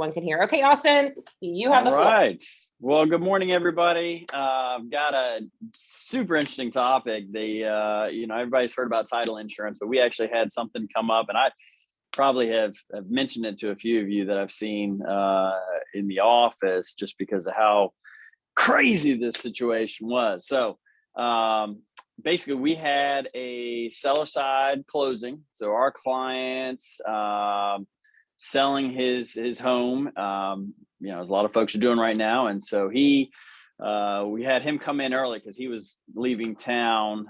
one can hear. Okay, Austin, you have All the floor. right. Well, good morning, everybody. I've got a super interesting topic. Everybody's heard about title insurance, but we actually had something come up, and I probably have mentioned it to a few of you that I've seen in the office just because of how crazy this situation was. So basically, we had a seller side closing. So our client selling his home, as a lot of folks are doing right now. And so we had him come in early because he was leaving town.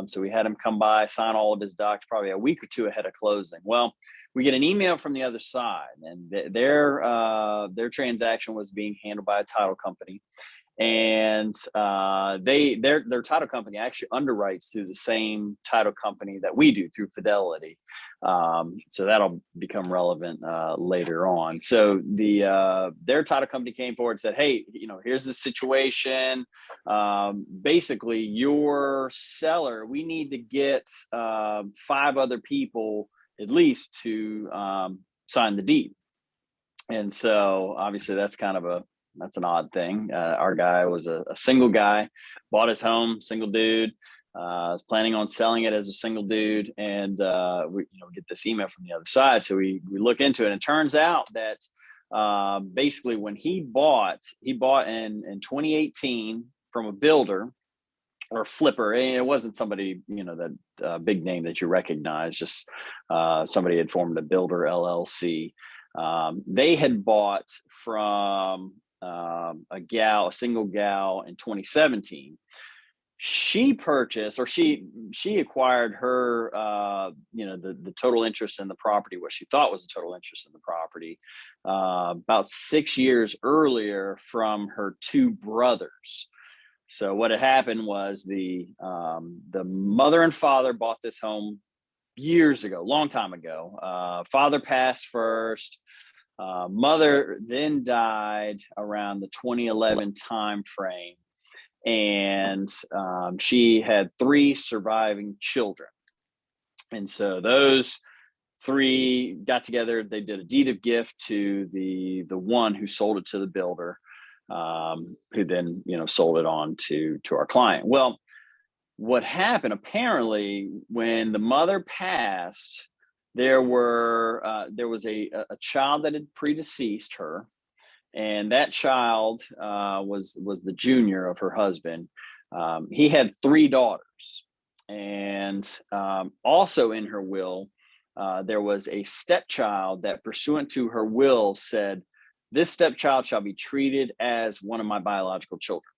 So we had him come by, sign all of his docs probably a week or two ahead of closing. Well, we get an email from the other side, and their transaction was being handled by a title company. And their title company actually underwrites through the same title company that we do through Fidelity. So that'll become relevant later on. So their title company came forward and said, hey, here's the situation. Basically, your seller, we need to get 5 other people at least to sign the deed. And so obviously that's an odd thing. Our guy was a single guy, bought his home, single dude, was planning on selling it as a single dude. And we get this email from the other side. So we look into it, and it turns out that basically when he bought in 2018 from a builder or flipper. It wasn't somebody, that big name that you recognize, just somebody had formed a builder LLC. They had bought from a single gal in 2017. She purchased, or she acquired her, the total interest in the property, what she thought was the total interest in the property, about 6 years earlier from her 2 brothers. So what had happened was the mother and father bought this home years ago, long time ago. Father passed first. Mother then died around the 2011 time frame, and she had 3 surviving children. And so those 3 got together. They did a deed of gift to the one who sold it to the builder, who then sold it on to our client. Well, what happened apparently when the mother passed, there was a child that had predeceased her, and that child was the junior of her husband. He had 3 daughters, and also in her will there was a stepchild that, pursuant to her will, said, this stepchild shall be treated as one of my biological children.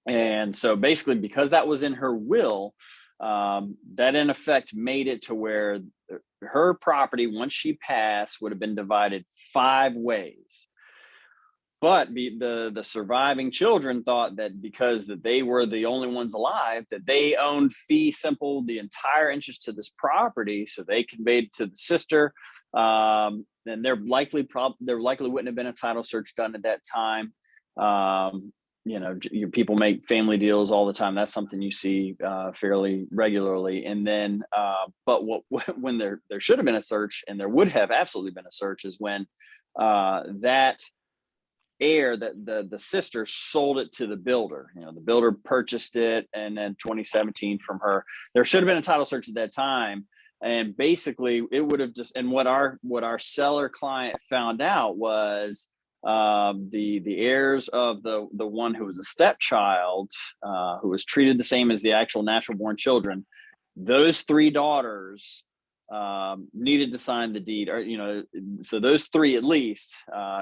And so basically, because that was in her will, that in effect made it to where her property, once she passed, would have been divided 5 ways. But the surviving children thought that because that they were the only ones alive, that they owned fee simple the entire interest to this property, so they conveyed it to the sister. And there likely wouldn't have been a title search done at that time. People make family deals all the time. That's something you see fairly regularly. And then, but when there should have been a search, and there would have absolutely been a search, is when that heir, that the sister, sold it to the builder. The builder purchased it, and then 2017 from her. There should have been a title search at that time. And basically it would have just, and what our seller client found out was the heirs of the one who was a stepchild, who was treated the same as the actual natural born children, those 3 daughters needed to sign the deed, or so those 3 at least,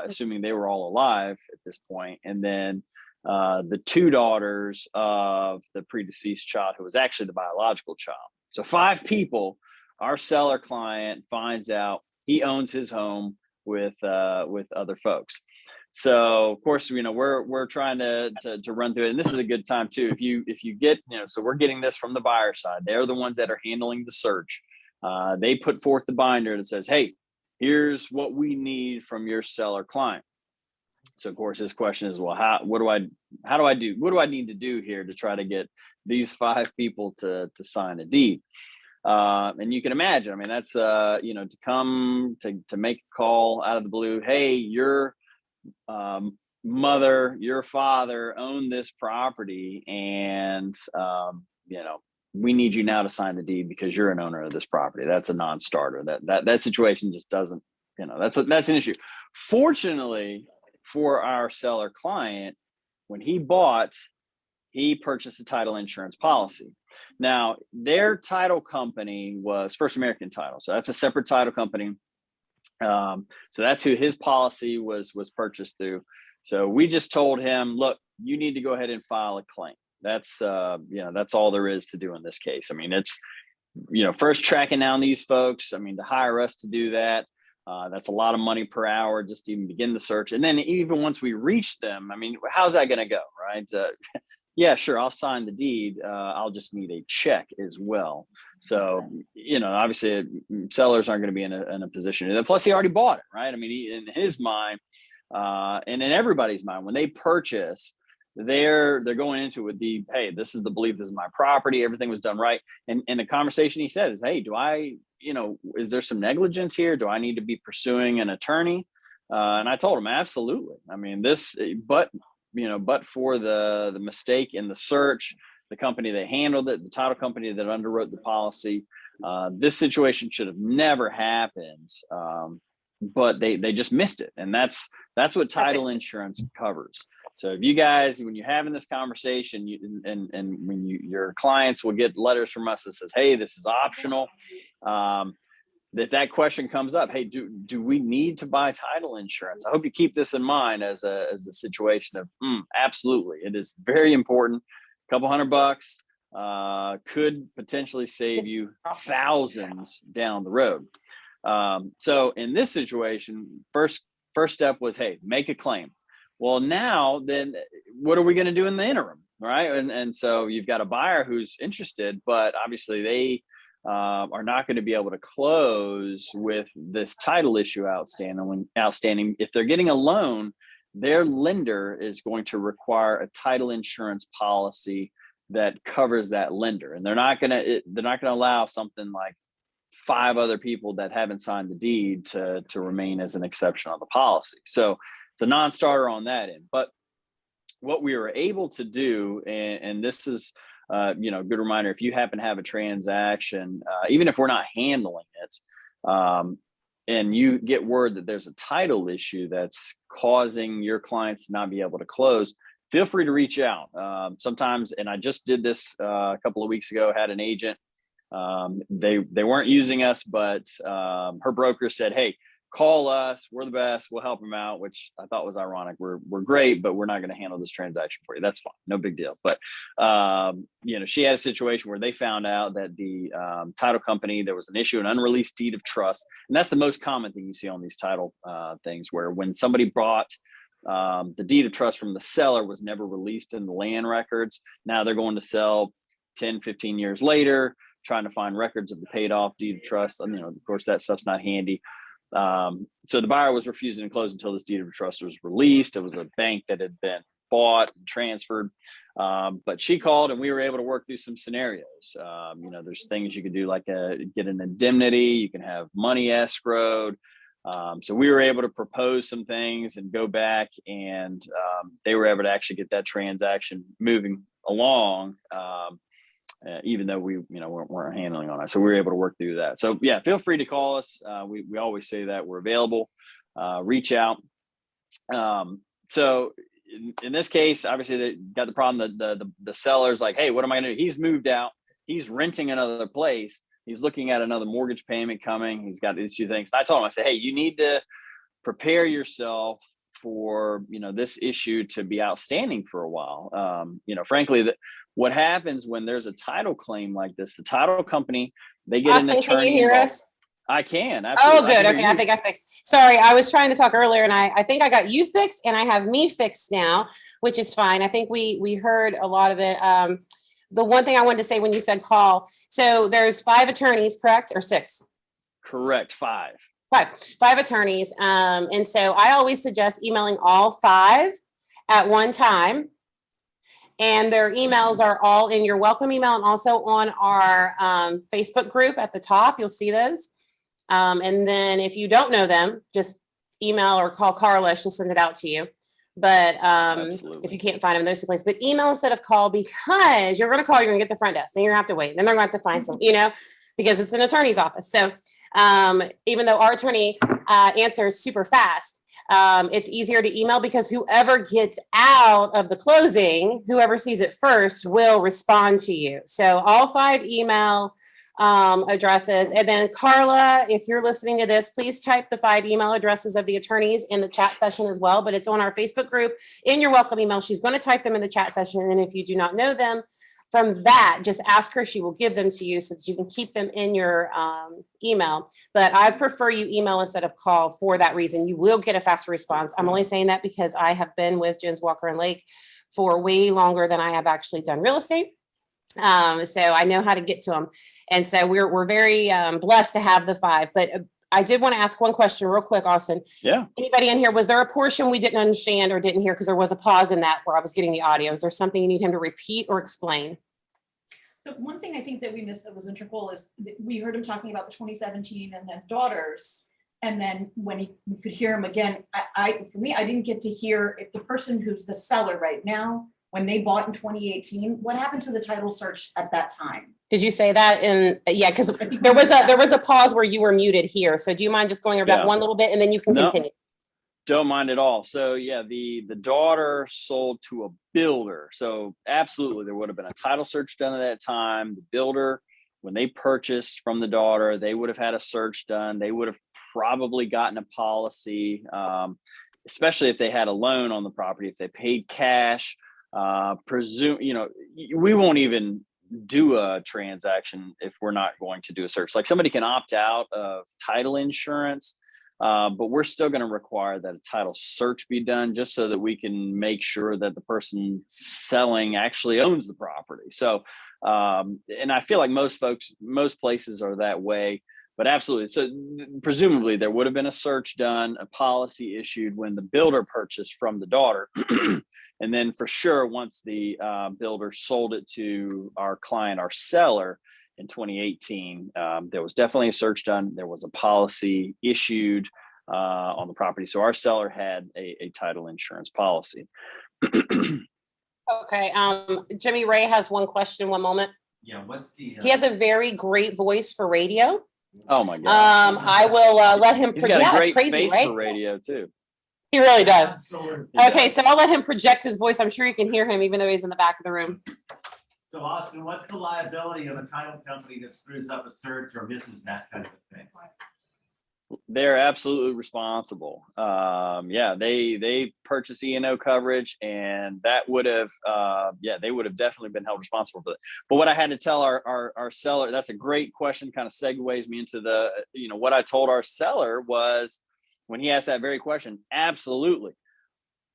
assuming they were all alive at this point. And then the 2 daughters of the predeceased child, who was actually the biological child. So 5 people. Our seller client finds out he owns his home with other folks. So of course, we're trying to run through it, and this is a good time too. If you get, so we're getting this from the buyer side. They're the ones that are handling the search. They put forth the binder that says, hey, here's what we need from your seller client. So of course, this question is, well, what do I need to do here to try to get these 5 people to sign a deed? And you can imagine, I mean, that's, to come to make a call out of the blue. Hey, your mother, your father own this property, and, we need you now to sign the deed because you're an owner of this property. That's a non-starter. That situation just doesn't, that's an issue. Fortunately for our seller client, when he bought, he purchased a title insurance policy. Now, their title company was First American Title. So that's a separate title company. So that's who his policy was purchased through. So we just told him, look, you need to go ahead and file a claim. That's, that's all there is to do in this case. I mean, it's, first tracking down these folks. I mean, to hire us to do that, that's a lot of money per hour just to even begin the search. And then even once we reach them, I mean, how's that going to go, right? Yeah, sure, I'll sign the deed. I'll just need a check as well. So, obviously sellers aren't going to be in a position. And plus he already bought it, right? I mean, in his mind, and in everybody's mind, when they purchase, they're going into it with the, hey, this is the belief, this is my property, everything was done right. And the conversation he said is, hey, do I, is there some negligence here? Do I need to be pursuing an attorney? And I told him, absolutely. I mean, but for the mistake in the search, the company that handled it, the title company that underwrote the policy, this situation should have never happened. But they just missed it. And that's what title insurance covers. So if you guys, when you're having this conversation, and when your clients will get letters from us that says, hey, this is optional, that question comes up, hey, do we need to buy title insurance? I hope you keep this in mind as a situation of, absolutely. It is very important. A couple $100 could potentially save you thousands down the road. So in this situation, first step was, hey, make a claim. Well, now then what are we going to do in the interim? Right. And so you've got a buyer who's interested, but obviously they are not going to be able to close with this title issue outstanding. If they're getting a loan, their lender is going to require a title insurance policy that covers that lender. And they're not going to allow something like 5 other people that haven't signed the deed to remain as an exception on the policy. So it's a non-starter on that end. But what we were able to do, and this is, good reminder, if you happen to have a transaction, even if we're not handling it, and you get word that there's a title issue that's causing your clients to not be able to close, feel free to reach out. Sometimes, and I just did this a couple of weeks ago, had an agent, they weren't using us, but her broker said, hey, call us, we're the best, we'll help them out, which I thought was ironic. We're great, but we're not going to handle this transaction for you. That's fine, no big deal. But she had a situation where they found out that the title company, there was an issue, an unreleased deed of trust. And that's the most common thing you see on these title things, where when somebody bought the deed of trust from the seller was never released in the land records. Now they're going to sell 10, 15 years later, trying to find records of the paid off deed of trust. And, of course, that stuff's not handy. So the buyer was refusing to close until this deed of trust was released. It was a bank that had been bought and transferred. But she called and we were able to work through some scenarios. There's things you could do, like get an indemnity, you can have money escrowed. So we were able to propose some things and go back, and they were able to actually get that transaction moving along. Even though we weren't handling on it. So we were able to work through that. So yeah, feel free to call us. We always say that we're available. Reach out. So in this case, obviously they got the problem that the seller's like, hey, what am I going to do? He's moved out. He's renting another place. He's looking at another mortgage payment coming. He's got these 2 things. I told him, I said, hey, you need to prepare yourself for this issue to be outstanding for a while. Frankly, what happens when there's a title claim like this, the title company, they get an attorney. Can you hear involved. us? I can. Absolutely. Oh, good. Okay, I think I fixed. Sorry, I was trying to talk earlier, and I think I got you fixed, and I have me fixed now, which is fine. I think we heard a lot of it. The one thing I wanted to say when you said call, so there's 5 attorneys, correct, or 6? Correct, 5. 5 attorneys. And so I always suggest emailing all 5 at one time. And their emails are all in your welcome email and also on our Facebook group at the top. You'll see those. And then if you don't know them, just email or call Carla. She'll send it out to you. But if you can't find them in those two places, but email instead of call, because you're going to call, you're going to get the front desk, then you're going to have to wait. Then they're going to have to find some, because it's an attorney's office. So even though our attorney answers super fast, it's easier to email because whoever gets out of the closing, whoever sees it first will respond to you. So all 5 email addresses. And then Carla, if you're listening to this, please type the 5 email addresses of the attorneys in the chat session as well, but it's on our Facebook group in your welcome email. She's going to type them in the chat session. And if you do not know them from that, just ask her, she will give them to you so that you can keep them in your email. But I prefer you email instead of call for that reason. You will get a faster response. I'm only saying that because I have been with Jens Walker and Lake for way longer than I have actually done real estate. So I know how to get to them. And so we're very blessed to have the 5, but I did want to ask one question real quick, Austin. Yeah. Anybody in here, was there a portion we didn't understand or didn't hear? Because there was a pause in that where I was getting the audio. Is there something you need him to repeat or explain? The one thing I think that we missed that was integral is that we heard him talking about the 2017 and then daughters. And then when we could hear him again, for me, I didn't get to hear if the person who's the seller right now, when they bought in 2018, what happened to the title search at that time? Did you say that? Yeah, because there was a pause where you were muted here. So do you mind just going over that one little bit and then you can continue? Don't mind at all. So yeah, the daughter sold to a builder. So absolutely, there would have been a title search done at that time. The builder, when they purchased from the daughter, they would have had a search done. They would have probably gotten a policy, especially if they had a loan on the property. If they paid cash, we won't even do a transaction if we're not going to do a search. Like somebody can opt out of title insurance, but we're still going to require that a title search be done just so that we can make sure that the person selling actually owns the property. So, and I feel like most places are that way, but absolutely. So presumably there would have been a search done, a policy issued when the builder purchased from the daughter. And then for sure, once the builder sold it to our client, our seller in 2018, there was definitely a search done. There was a policy issued on the property. So our seller had a title insurance policy. Okay. Jimmy Ray has one question, one moment. Yeah, what's the? He has a very great voice for radio. Oh my God. I will let him. He's got a great crazy, face right? for radio too. He really does. Absolutely. Okay, so I'll let him project his voice. I'm sure you can hear him even though he's in the back of the room. So Austin, what's the liability of a title company that screws up a search or misses that kind of a thing? They're absolutely responsible. Yeah, they purchase E&O coverage, and that would have, they would have definitely been held responsible for that. But what I had to tell our seller, that's a great question, kind of segues me into the, what I told our seller was when he asked that very question, absolutely.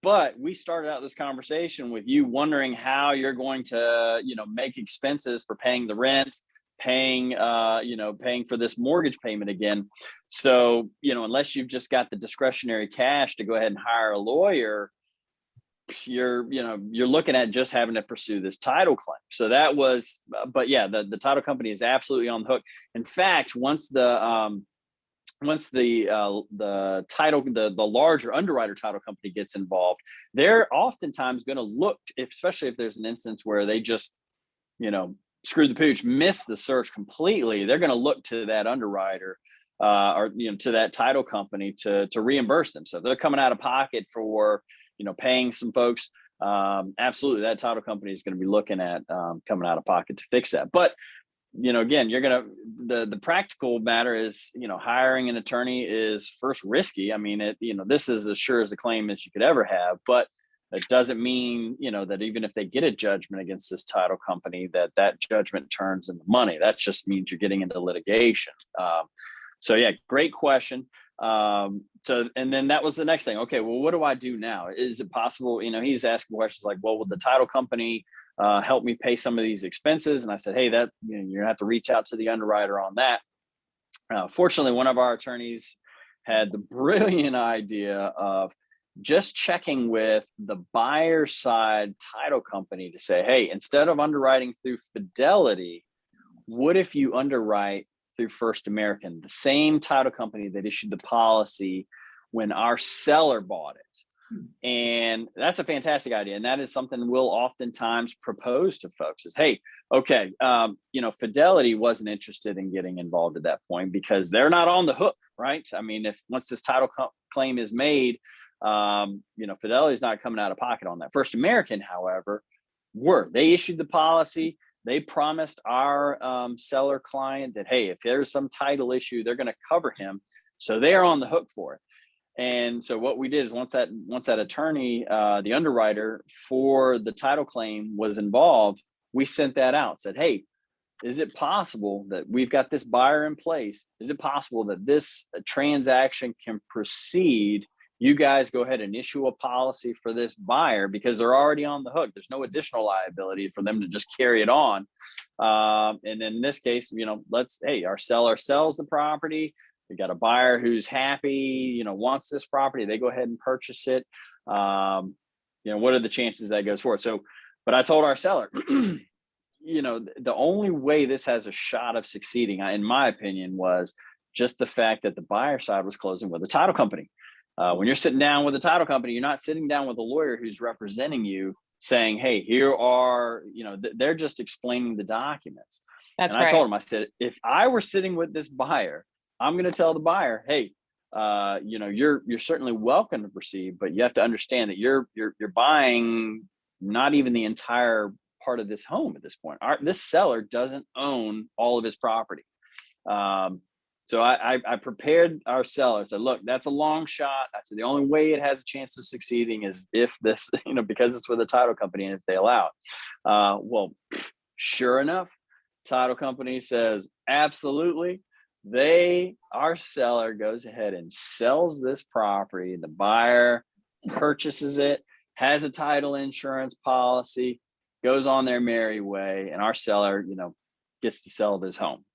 But we started out this conversation with you wondering how you're going to, make expenses for paying the rent, paying for this mortgage payment again. So, unless you've just got the discretionary cash to go ahead and hire a lawyer, you're looking at just having to pursue this title claim. So that was, but yeah, the title company is absolutely on the hook. In fact, once the title, the larger underwriter title company gets involved, they're oftentimes going to look, especially if there's an instance where they just, screw the pooch, miss the search completely, they're going to look to that underwriter or to that title company to reimburse them. So if they're coming out of pocket for paying some folks, absolutely that title company is going to be looking at coming out of pocket to fix that. But again, the practical matter is, hiring an attorney is first risky. I mean, this is as sure as a claim as you could ever have, but it doesn't mean, that even if they get a judgment against this title company, that judgment turns into money. That just means you're getting into litigation. So yeah, great question. And then that was the next thing. Okay, well, what do I do now? Is it possible, he's asking questions like, well, would the title company help me pay some of these expenses? And I said, hey, that you're gonna have to reach out to the underwriter on that. Fortunately, one of our attorneys had the brilliant idea of, just checking with the buyer side title company to say, hey, instead of underwriting through Fidelity, what if you underwrite through First American, the same title company that issued the policy when our seller bought it? And that's a fantastic idea. And that is something we'll oftentimes propose to folks is, hey, okay, Fidelity wasn't interested in getting involved at that point because they're not on the hook, right? I mean, if once this title claim is made, Fidelity's not coming out of pocket on that. First American, however, they issued the policy. They promised our seller client that, hey, if there's some title issue, they're going to cover him. So they are on the hook for it. And so what we did is once that attorney, the underwriter for the title claim was involved, we sent that out, said, hey, is it possible that we've got this buyer in place? Is it possible that this transaction can proceed? You guys go ahead and issue a policy for this buyer because they're already on the hook. There's no additional liability for them to just carry it on. And then in this case, our seller sells the property. We got a buyer who's happy, wants this property. They go ahead and purchase it. What are the chances that goes forward? So, but I told our seller, the only way this has a shot of succeeding, in my opinion, was just the fact that the buyer side was closing with the title company. When you're sitting down with a title company, you're not sitting down with a lawyer who's representing you saying, hey, here are, they're just explaining the documents. That's and right. I told him, I said, if I were sitting with this buyer, I'm going to tell the buyer, hey, you're certainly welcome to proceed, but you have to understand that you're buying not even the entire part of this home at this point. This seller doesn't own all of his property. So I prepared our seller. I said, look, that's a long shot. I said, the only way it has a chance of succeeding is if this, because it's with a title company and if they allow it. Sure enough, title company says, absolutely. Our seller goes ahead and sells this property. The buyer purchases it, has a title insurance policy, goes on their merry way, and our seller, gets to sell this home.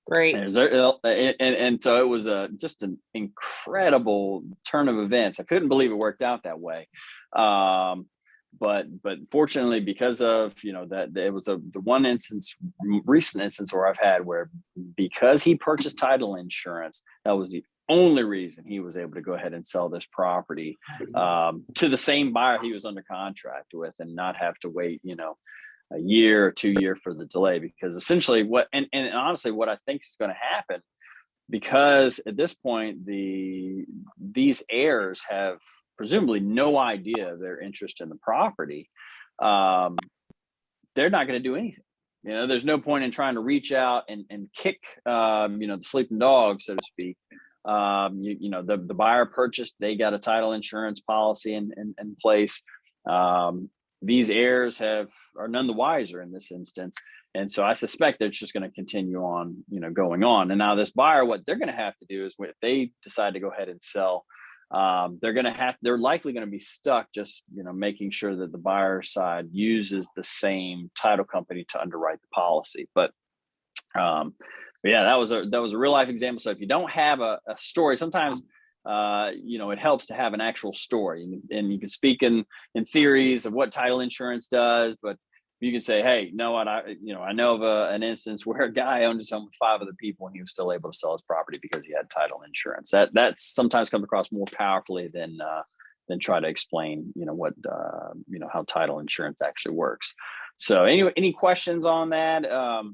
Great. And so it was just an incredible turn of events. I couldn't believe it worked out that way. But fortunately, because of, that it was the one recent instance where I've had where, because he purchased title insurance, that was the only reason he was able to go ahead and sell this property to the same buyer he was under contract with and not have to wait, a year or 2 years for the delay. Because essentially and honestly, what I think is going to happen, because at this point, these heirs have presumably no idea of their interest in the property, they're not going to do anything. There's no point in trying to reach out and kick, the sleeping dog, so to speak. The buyer purchased, they got a title insurance policy in place. These heirs are none the wiser in this instance. And so I suspect they're just going to continue on, going on. And now this buyer, what they're going to have to do is, if they decide to go ahead and sell, they're likely going to be stuck just, making sure that the buyer side uses the same title company to underwrite the policy. But yeah, that was a real life example. So if you don't have a story, sometimes, it helps to have an actual story, and you can speak in theories of what title insurance does, but you can say, hey, no, I know of an instance where a guy owned his home with 5 other people and he was still able to sell his property because he had title insurance. That sometimes comes across more powerfully than try to explain, what, how title insurance actually works. So anyway, any questions on that?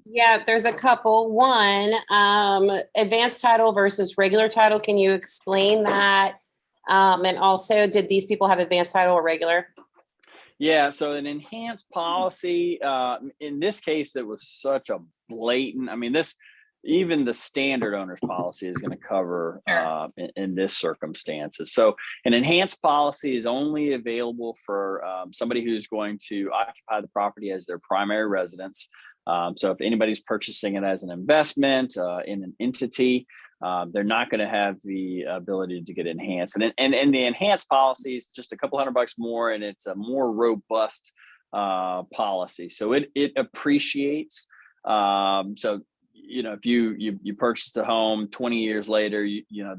Yeah, there's a couple. One, advanced title versus regular title. Can you explain that? And also, did these people have advanced title or regular? Yeah, so an enhanced policy, in this case, that was such a blatant, even the standard owner's policy is going to cover in this circumstances. So an enhanced policy is only available for somebody who's going to occupy the property as their primary residence. So if anybody's purchasing it as an investment in an entity, they're not going to have the ability to get enhanced. And the enhanced policy is just a couple $100 more, and it's a more robust policy. So it appreciates. So if you purchased a home 20 years later,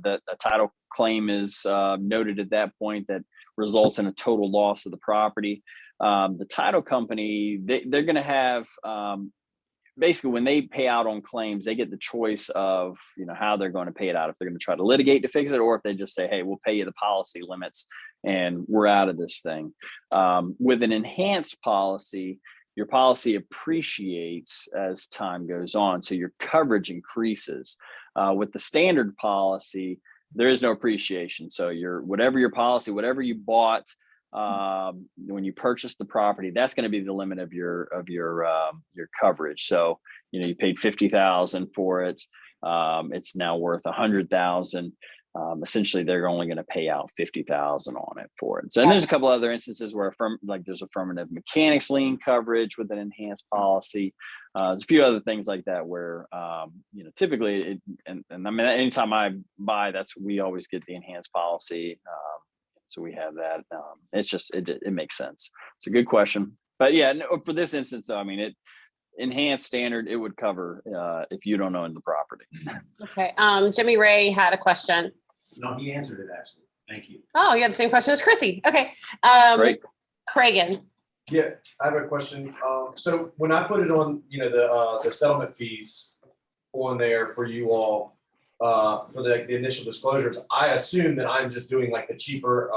that a title claim is noted at that point that results in a total loss of the property. The title company, they're going to have, basically when they pay out on claims, they get the choice of, how they're going to pay it out. If they're going to try to litigate to fix it, or if they just say, hey, we'll pay you the policy limits and we're out of this thing. With an enhanced policy, your policy appreciates as time goes on, so your coverage increases. With the standard policy, there is no appreciation. So whatever your policy, whatever you bought when you purchased the property, that's going to be the limit of your coverage. So you paid $50,000 for it. It's now worth $100,000. Essentially, they're only going to pay out $50,000 on it for it. So, and there's a couple other instances where there's affirmative mechanics lien coverage with an enhanced policy. There's a few other ththings like that where typically and I mean, anytime I buy, we always get the enhanced policy. So we have that. It's just it makes sense. It's a good question, but yeah, no, for this instance, though, I mean, enhanced standard, it would cover if you don't own the property. Okay. Jimmy Ray had a question. No, he answered it actually. Thank you. Oh, you had the same question as Chrissy. Okay. Great. Craigan. Yeah, I have a question. So when I put it on, the settlement fees on there for you all, for the initial disclosures, I assume that I'm just doing like the cheaper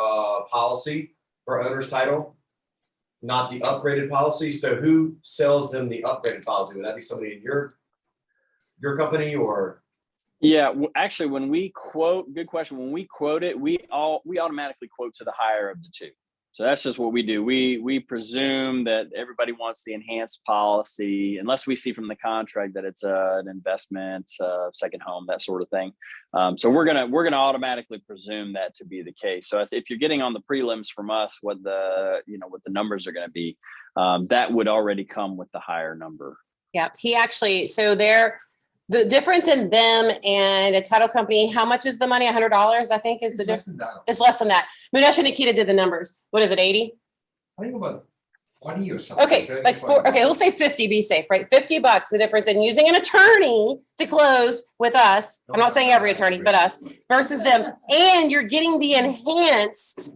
policy for owner's title, not the upgraded policy. So who sells them the upgraded policy? Would that be somebody in your company or? Yeah, actually, when we quote, good question. When we quote it, we automatically quote to the higher of the two. So that's just what we do. We presume that everybody wants the enhanced policy, unless we see from the contract that it's an investment, second home, that sort of thing. So we're gonna automatically presume that to be the case. So if you're getting on the prelims from us, what the numbers are going to be, that would already come with the higher number. Yeah, he actually. So the difference in them and a title company, how much is the money? $100, I think, is the difference. It's less than that. Munesh and Nikita did the numbers. What is it, 80? I think about 20 or something. Okay, we'll say 50, be safe, right? $50, the difference in using an attorney to close with us. I'm not saying every attorney, but us versus them. And you're getting the enhanced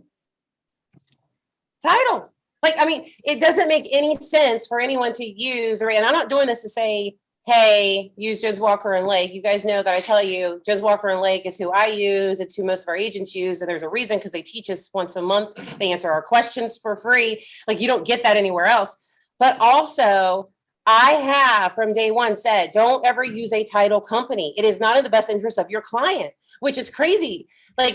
title. It doesn't make any sense for anyone to use, and I'm not doing this to say, hey, use Jones Walker and Lake. You guys know that I tell you, Jones Walker and Lake is who I use. It's who most of our agents use. And there's a reason, because they teach us once a month. They answer our questions for free. You don't get that anywhere else. But also, I have from day one said, don't ever use a title company. It is not in the best interest of your client, which is crazy.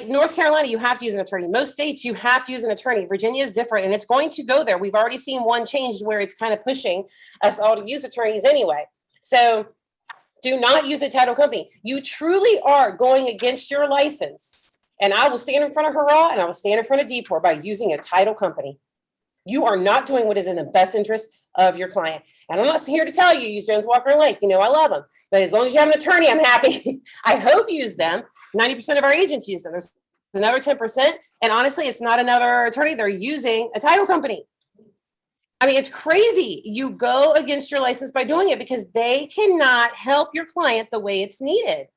North Carolina, you have to use an attorney. Most states, you have to use an attorney. Virginia is different, and it's going to go there. We've already seen one change where it's kind of pushing us all to use attorneys anyway. So do not use a title company. You truly are going against your license. And I will stand in front of Hurrah and I will stand in front of DPOR by using a title company. You are not doing what is in the best interest of your client. And I'm not here to tell you, use Jones Walker and Lake. I love them. But as long as you have an attorney, I'm happy. I hope you use them. 90% of our agents use them. There's another 10%. And honestly, it's not another attorney. They're using a title company. It's crazy. You go against your license by doing it because they cannot help your client the way it's needed.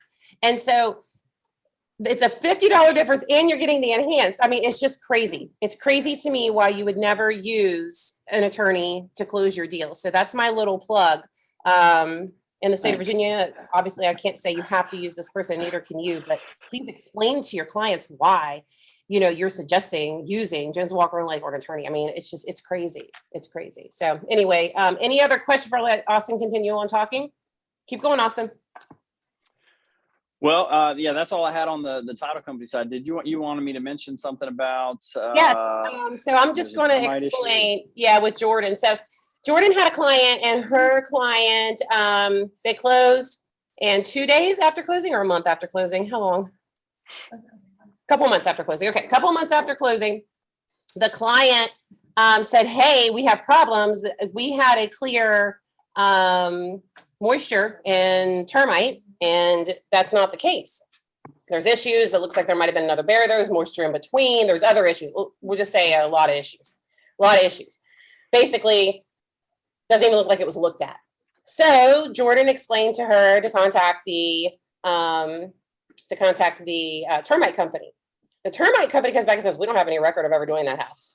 And so it's a $50 difference and you're getting the enhanced. It's just crazy. It's crazy to me why you would never use an attorney to close your deal. So that's my little plug. In the state of Virginia, obviously I can't say you have to use this person, neither can you, but please explain to your clients why you're suggesting using Jones Walker and Lake or an attorney. It's crazy. It's crazy. So anyway, any other question for let Austin continue on talking? Keep going, Austin. Well, yeah, that's all I had on the title company side. Did you wanted me to mention something about? Yes. So I'm just going to explain. Yeah, with Jordan. So Jordan had a client, and her client, they closed, and 2 days after closing, or a month after closing. How long? Couple months after closing. Okay. Couple months after closing, the client said, hey, we have problems. We had a clear moisture and termite, and that's not the case. There's issues. It looks like there might've been another barrier. There's moisture in between. There's other issues. We'll just say a lot of issues. Basically, doesn't even look like it was looked at. So Jordan explained to her to contact the termite company. The termite company comes back and says, we don't have any record of ever doing that house.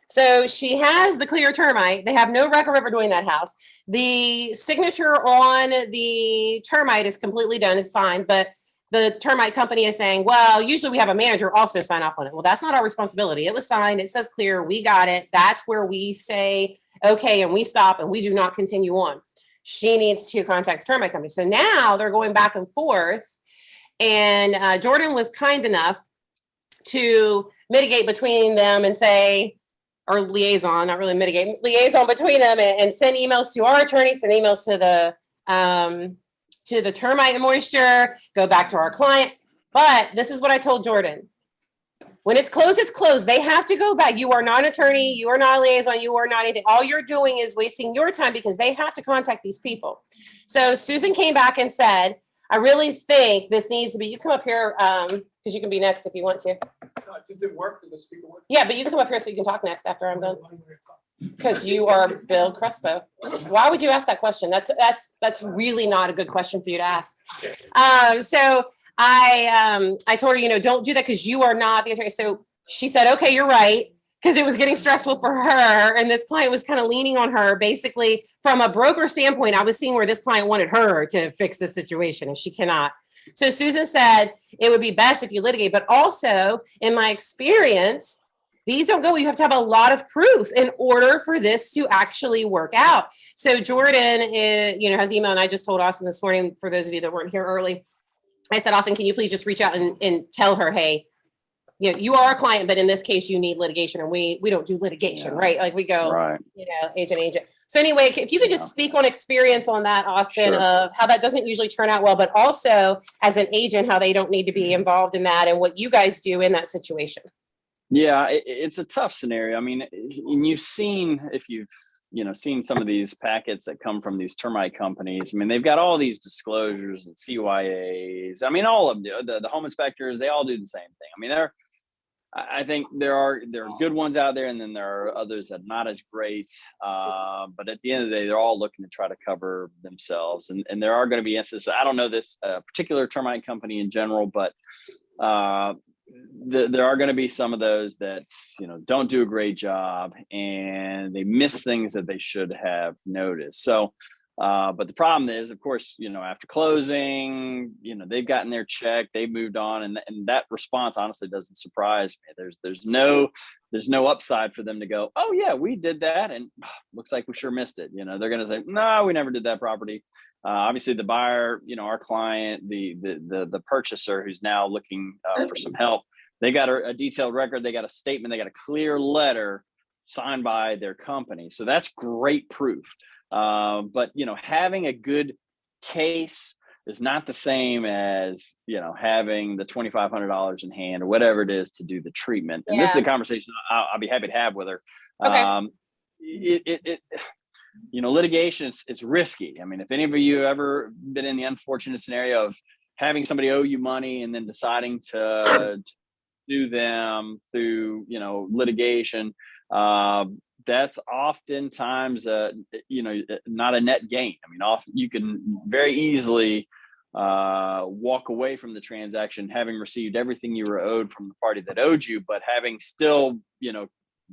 So she has the clear termite. They have no record of ever doing that house. The signature on the termite is completely done. It's signed, but the termite company is saying, well, usually we have a manager also sign off on it. Well, that's not our responsibility. It was signed. It says clear. We got it. That's where we say, okay, and we stop and we do not continue on. She needs to contact the termite company. So now they're going back and forth. And Jordan was kind enough to mitigate between them and say, or liaison, not really mitigate, liaison between them and send emails to our attorney, send emails to the termite and moisture, go back to our client. But this is what I told Jordan. When it's closed, it's closed. They have to go back. You are not an attorney. You are not a liaison. You are not anything. All you're doing is wasting your time because they have to contact these people. So Susan came back and said, I really think this needs to be, you come up here, because you can be next if you want to. Did it work? Did the speaker work? Yeah, but you can come up here so you can talk next after I'm done. Because you are Bill Crespo. Why would you ask that question? That's really not a good question for you to ask. So I told her, don't do that because you are not the attorney. So she said, okay, you're right. Because it was getting stressful for her. And this client was kind of leaning on her. Basically, from a broker standpoint, I was seeing where this client wanted her to fix the situation and she cannot. So Susan said it would be best if you litigate, but also in my experience, these don't go, you have to have a lot of proof in order for this to actually work out. So Jordan has emailed, and I just told Austin this morning, for those of you that weren't here early, I said, Austin, can you please just reach out and tell her, hey, you are a client, but in this case, you need litigation, and we don't do litigation, right? Like we go, Right. agent. So anyway, if you could just speak on experience on that, Austin, Sure. of how that doesn't usually turn out well, but also as an agent, how they don't need to be involved in that and what you guys do in that situation. Yeah, it's a tough scenario. I mean, and you've seen, if you've seen some of these packets that come from these termite companies. I mean, they've got all these disclosures and CYAs. I mean, all of the home inspectors, they all do the same thing. I mean, I think there are good ones out there, and then there are others that are not as great. But at the end of the day, they're all looking to try to cover themselves. And there are going to be instances. I don't know this particular termite company in general, but there are going to be some of those that don't do a great job, and they miss things that they should have noticed. So. But the problem is, of course, after closing, they've gotten their check, they've moved on, and that response honestly doesn't surprise me. There's no upside for them to go, oh yeah, we did that, and looks like we sure missed it. They're going to say, no, we never did that property. Obviously, the buyer, our client, the purchaser who's now looking for some help, they got a detailed record, they got a statement, they got a clear letter signed by their company. So that's great proof. But having a good case is not the same as having the $2,500 in hand or whatever it is to do the treatment. And this is a conversation I'll be happy to have with her. Okay. Litigation, it's risky. I mean, if any of you have ever been in the unfortunate scenario of having somebody owe you money and then deciding to sue them through litigation, that's oftentimes not a net gain. I mean, often you can very easily walk away from the transaction having received everything you were owed from the party that owed you, but having still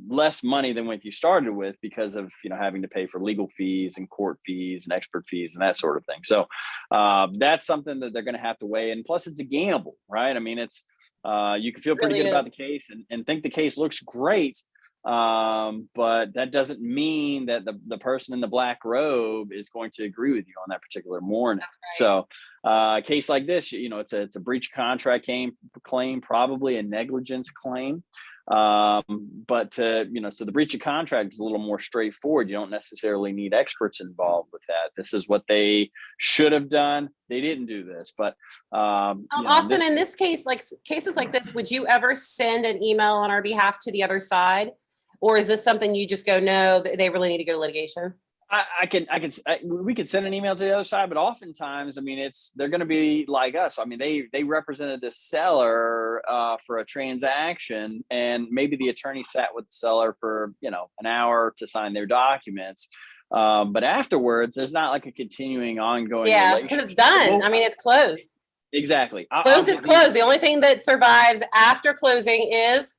less money than what you started with because of having to pay for legal fees and court fees and expert fees and that sort of thing. So that's something that they're going to have to weigh. And plus, it's a gamble, right? I mean, it's you can feel pretty good about the case and think the case looks great. But that doesn't mean that the person in the black robe is going to agree with you on that particular morning. Right. So a case like this, it's a breach of contract claim, probably a negligence claim. But so the breach of contract is a little more straightforward. You don't necessarily need experts involved with that. This is what they should have done. They didn't do this, but Austin, in this case, like cases like this, would you ever send an email on our behalf to the other side? Or is this something you just go, no, they really need to go to litigation? We could send an email to the other side, but oftentimes, I mean, they're going to be like us. I mean, they represented the seller for a transaction, and maybe the attorney sat with the seller for an hour to sign their documents. But afterwards, there's not like a continuing ongoing relationship. Because it's done. I mean, it's closed. Exactly. Closed is closed. The only thing that survives after closing is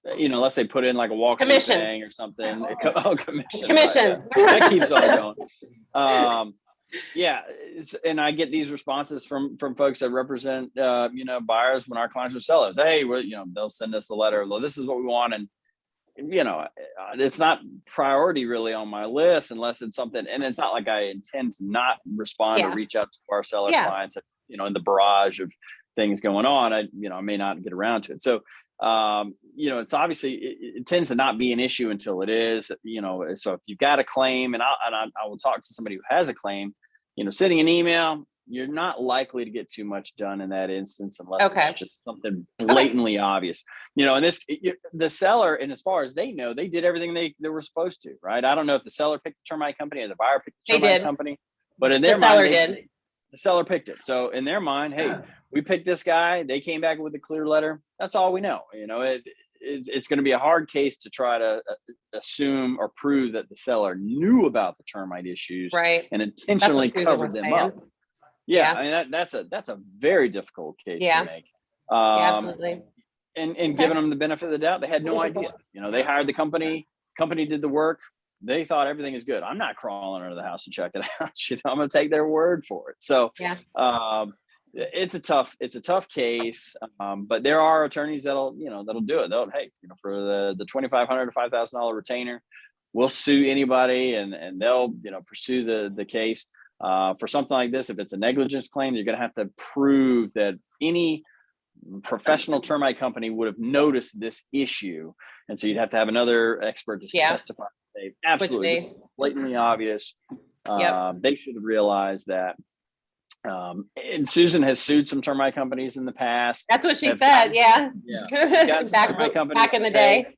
Unless they put in like a walk Commission. thing or something. Oh, commission. it's commission. Right, yeah. That keeps on going. Yeah, and I get these responses from folks that represent buyers when our clients are sellers. Hey, well, they'll send us a letter. Well, this is what we want, and it's not priority really on my list unless it's something. And it's not like I intend to not respond or reach out to our seller clients. In the barrage of things going on, I may not get around to it. So it's obviously it tends to not be an issue until it is. So if you've got a claim, and I will talk to somebody who has a claim. Sending an email, you're not likely to get too much done in that instance unless it's just something blatantly obvious. And the seller, and as far as they know, they did everything they were supposed to, right? I don't know if the seller picked the termite company or the buyer picked the termite company, but in their mind, the seller picked it. So in their mind, hey, we picked this guy. They came back with a clear letter. That's all we know. It's going to be a hard case to try to assume or prove that the seller knew about the termite issues, right, and intentionally covered them up. Yeah. I mean, that's a very difficult case to make. Absolutely. And giving them the benefit of the doubt, they had no idea. They hired the company did the work. They thought everything is good. I'm not crawling under the house to check it out. I'm going to take their word for it. So, it's a tough case. But there are attorneys that'll do it. For the $2,500 to $5,000 retainer, we'll sue anybody and they'll, pursue the case. For something like this, if it's a negligence claim, you're going to have to prove that any professional termite company would have noticed this issue. And so you'd have to have another expert to testify. They absolutely, this is blatantly obvious. They should have realized that. And Susan has sued some termite companies in the past. That's what she said. Yeah. back in the day.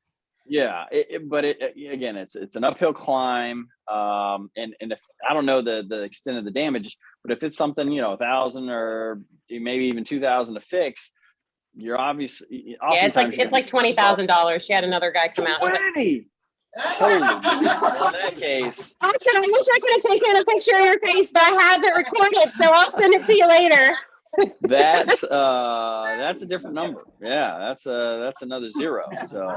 Yeah, but again, it's an uphill climb, and if I don't know the extent of the damage, but if it's something $1,000 or maybe even $2,000 to fix, you're obviously it's like $20,000. She had another guy come out. 20. Holy, in that case, Austin, I wish I could have taken a picture of your face, but I have it recorded, so I'll send it to you later. That's a different number. Yeah, that's another zero. So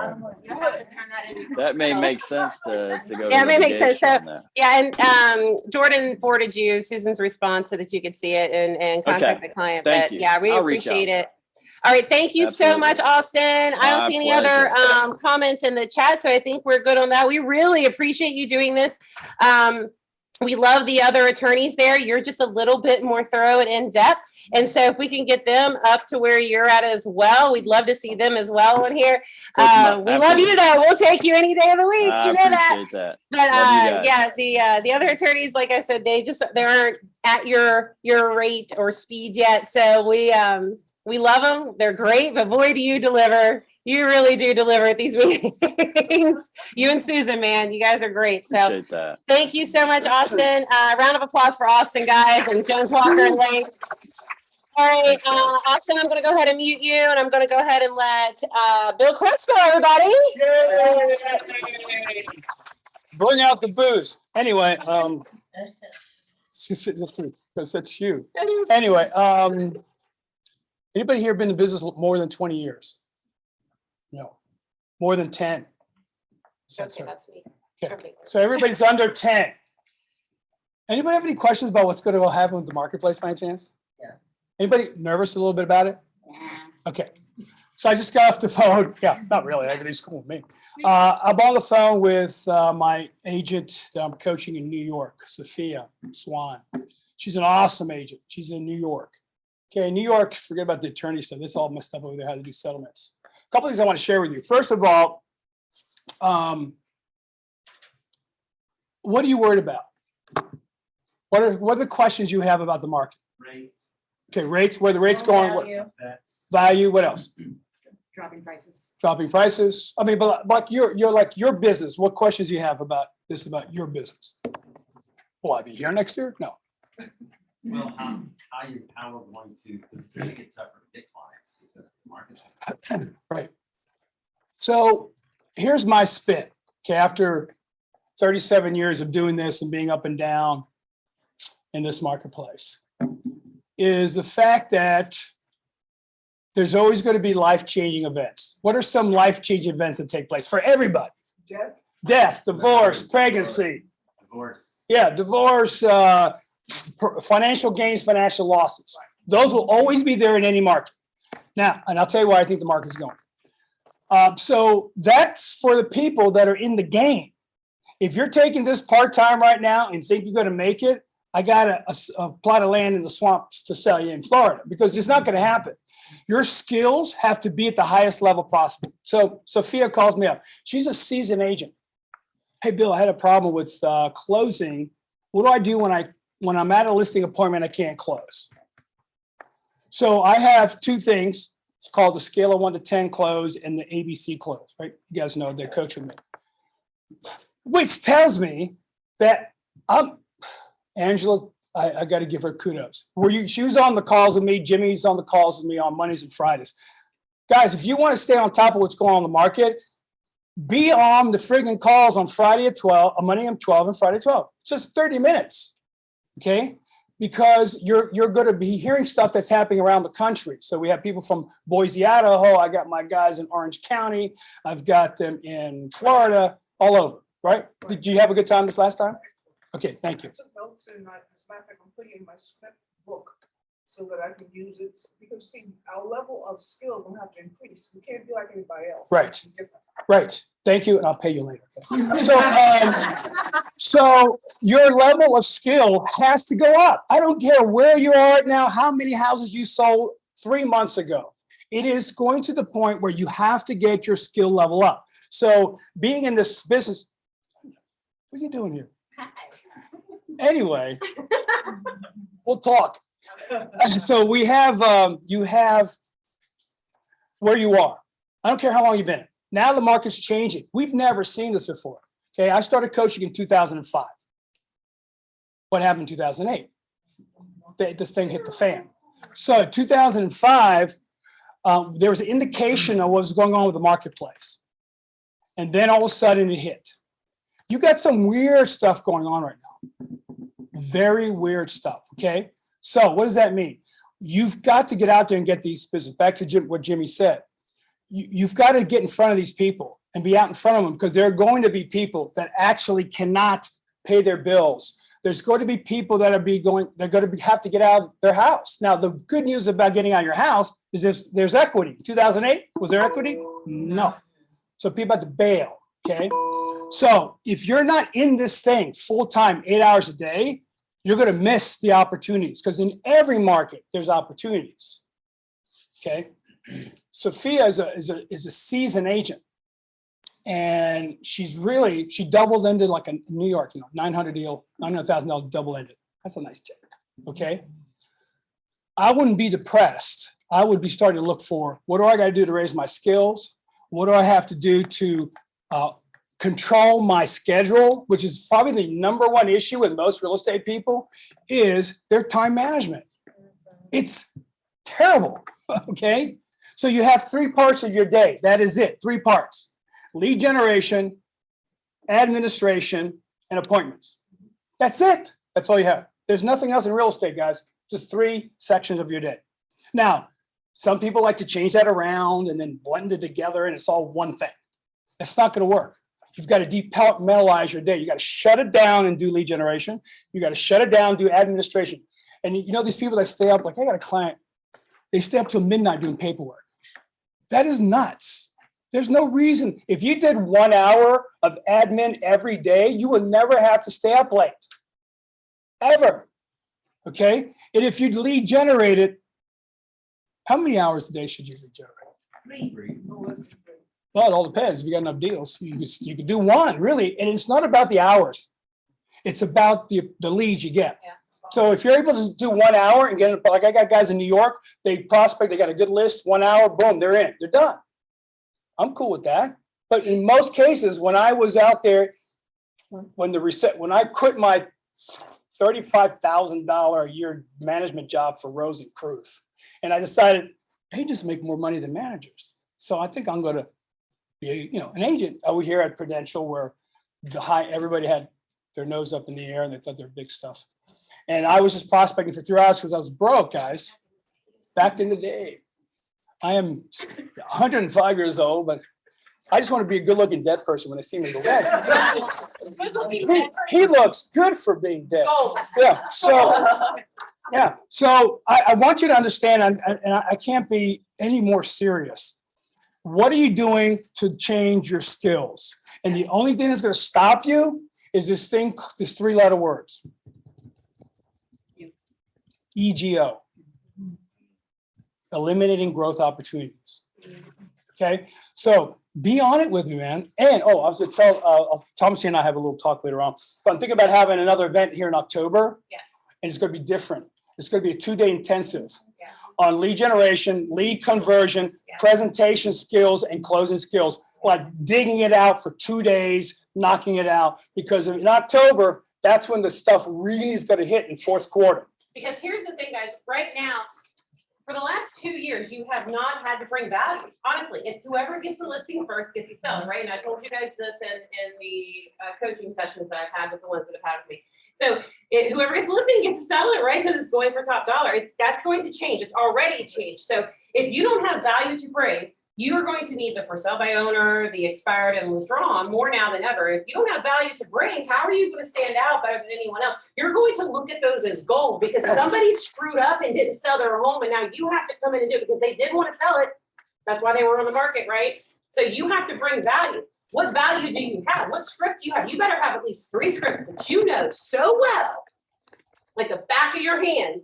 that may make sense to go. Yeah, it may make sense. So yeah, and Jordan forwarded you Susan's response so that you could see it and contact the client. Thank you. Yeah, we appreciate it. All right, thank you so much, Austin. I don't see any other comments in the chat, so I think we're good on that. We really appreciate you doing this. We love the other attorneys there. You're just a little bit more thorough and in depth. And so if we can get them up to where you're at as well, we'd love to see them as well in here. We love you though. We'll take you any day of the week. You know that. But the other attorneys, like I said, they aren't at your rate or speed yet. So we love them. They're great, but boy, do you deliver. You really do deliver at these meetings. You and Susan, man, you guys are great. So thank you so much, Austin. Round of applause for Austin, guys, and Jones Walker and Lane. All right, Austin, I'm going to go ahead and mute you, and I'm going to go ahead and let Bill Crespo, everybody. Yay! Bring out the booze. Anyway, because that's you. Anyway, anybody here been in business more than 20 years? No, more than 10. Okay, that's me. Okay. So everybody's under 10. Anybody have any questions about what's going to happen with the marketplace by any chance? Yeah. Anybody nervous a little bit about it? Yeah. Okay. So I just got off the phone. Yeah, not really. Everybody's cool with me. I'm on the phone with my agent that I'm coaching in New York, Sophia Swan. She's an awesome agent. She's in New York. Okay, in New York, forget about the attorney stuff. This all messed up over there, how to do settlements. A couple things I want to share with you. First of all, what are you worried about? What are the questions you have about the market? Rates. Okay, rates, where the rates going, what value, what else? Dropping prices. Dropping prices. I mean, but you're like your business. What questions do you have about this, about your business? Will I be here next year? No. Well, how we're going to, because it's going to get tougher to get clients because the market's right. So here's my spin. Okay, after 37 years of doing this and being up and down, in this marketplace is the fact that there's always going to be life-changing events. What are some life-changing events that take place for everybody? Death, divorce, pregnancy. Divorce. Yeah, divorce, financial gains, financial losses. Those will always be there in any market. Now, and I'll tell you why I think the market's going. So that's for the people that are in the game. If you're taking this part-time right now and think you're going to make it, I got a plot of land in the swamps to sell you in Florida because it's not going to happen. Your skills have to be at the highest level possible. So Sophia calls me up. She's a seasoned agent. Hey, Bill, I had a problem with closing. What do I do when I'm at a listing appointment, I can't close? So I have two things. It's called the scale of 1 to 10 close and the ABC close, right? You guys know they're coaching me. Which tells me that Angela, I got to give her kudos. She was on the calls with me. Jimmy's on the calls with me on Mondays and Fridays. Guys, if you want to stay on top of what's going on in the market, be on the friggin' calls on Friday at 12, on Monday at 12 and Friday at 12. It's just 30 minutes, okay? Because you're going to be hearing stuff that's happening around the country. So we have people from Boise, Idaho. I got my guys in Orange County. I've got them in Florida, all over, right? Did you have a good time this last time? Okay, thank you. I took notes and as a matter of fact, I'm putting it in my script book so that I can use it because see, our level of skill will have to increase. We can't be like anybody else. Right. We have to be different. Right. Thank you, and I'll pay you later. So your level of skill has to go up. I don't care where you are right now, how many houses you sold 3 months ago. It is going to the point where you have to get your skill level up. So being in this business, what are you doing here? Anyway, we'll talk. So we have, you have where you are. I don't care how long you've been. Now the market's changing. We've never seen this before. Okay, I started coaching in 2005. What happened in 2008? This thing hit the fan. So in 2005, there was an indication of what was going on with the marketplace. And then all of a sudden it hit. You got some weird stuff going on right now. Very weird stuff, okay? So what does that mean? You've got to get out there and get these business. Back to what Jimmy said. You've got to get in front of these people and be out in front of them because there are going to be people that actually cannot pay their bills. There's going to be people that they're going to have to get out of their house. Now, the good news about getting out of your house is if there's equity. 2008, was there equity? No. So people have to bail, okay? So if you're not in this thing full-time, 8 hours a day, you're going to miss the opportunities because in every market, there's opportunities, okay? Sophia is a seasoned agent, and she doubled ended like a New York, $900,000 double ended. That's a nice check. Okay. I wouldn't be depressed. I would be starting to look for what do I got to do to raise my skills? What do I have to do to control my schedule, which is probably the number one issue with most real estate people is their time management. It's terrible. Okay. So you have 3 parts of your day. That is it. 3 parts: lead generation, administration, and appointments. That's it. That's all you have. There's nothing else in real estate, guys. Just 3 sections of your day. Now, some people like to change that around and then blend it together and it's all one thing. That's not going to work. You've got to departmentalize your day. You got to shut it down and do lead generation. You got to shut it down, do administration. And you know, these people that stay up, like I got a client, they stay up till midnight doing paperwork. That is nuts. There's no reason. If you did 1 hour of admin every day, you would never have to stay up late, ever. Okay. And if you lead generated, how many hours a day should you lead generate? 3. No less than 3. Well, it all depends. If you got enough deals, you could do 1 really. And it's not about the hours. It's about the leads you get. Yeah. So if you're able to do 1 hour and get it, like I got guys in New York, they prospect, they got a good list, 1 hour, boom, they're in, they're done. I'm cool with that. But in most cases, when I was out there, when I quit my $35,000 a year management job for Rose and Cruz, and I decided, hey, just make more money than managers. So I think I'm going to be, an agent over here at Prudential, where everybody had their nose up in the air and they thought they're big stuff. And I was just prospecting for 3 hours because I was broke, guys. Back in the day. I am 105 years old, but I just want to be a good looking dead person when they see me. Go, "Man, he looks good for being dead." Yeah. So I want you to understand, and I can't be any more serious. What are you doing to change your skills? And the only thing that's going to stop you is this 3-letter words. EGO. Eliminating growth opportunities. Okay, so be on it with me, man. And I was going to tell Thomas and I have a little talk later on, but I'm thinking about having another event here in October. Yes. And it's going to be different. It's going to be a 2-day intensive Yeah. on lead generation, lead conversion, Yeah. presentation skills, and closing skills. Like digging it out for 2 days, knocking it out. Because in October, that's when the stuff really is going to hit in fourth quarter. Because here's the thing, guys, right now, for the last 2 years, you have not had to bring value. Honestly, if whoever gets the listing first gets the selling, right? And I told you guys this in the coaching sessions that I've had with the ones that have had with me. So whoever gets the listing gets to sell it, right? Because it's going for top dollar. That's going to change. It's already changed. So if you don't have value to bring, you are going to need the for sale by owner, the expired and withdrawn more now than ever. If you don't have value to bring, how are you going to stand out better than anyone else? You're going to look at those as gold because somebody screwed up and didn't sell their home, and now you have to come in and do it because they did want to sell it. That's why they were on the market, right? So you have to bring value. What value do you have? What script do you have? You better have at least 3 scripts that you know so well, like the back of your hand,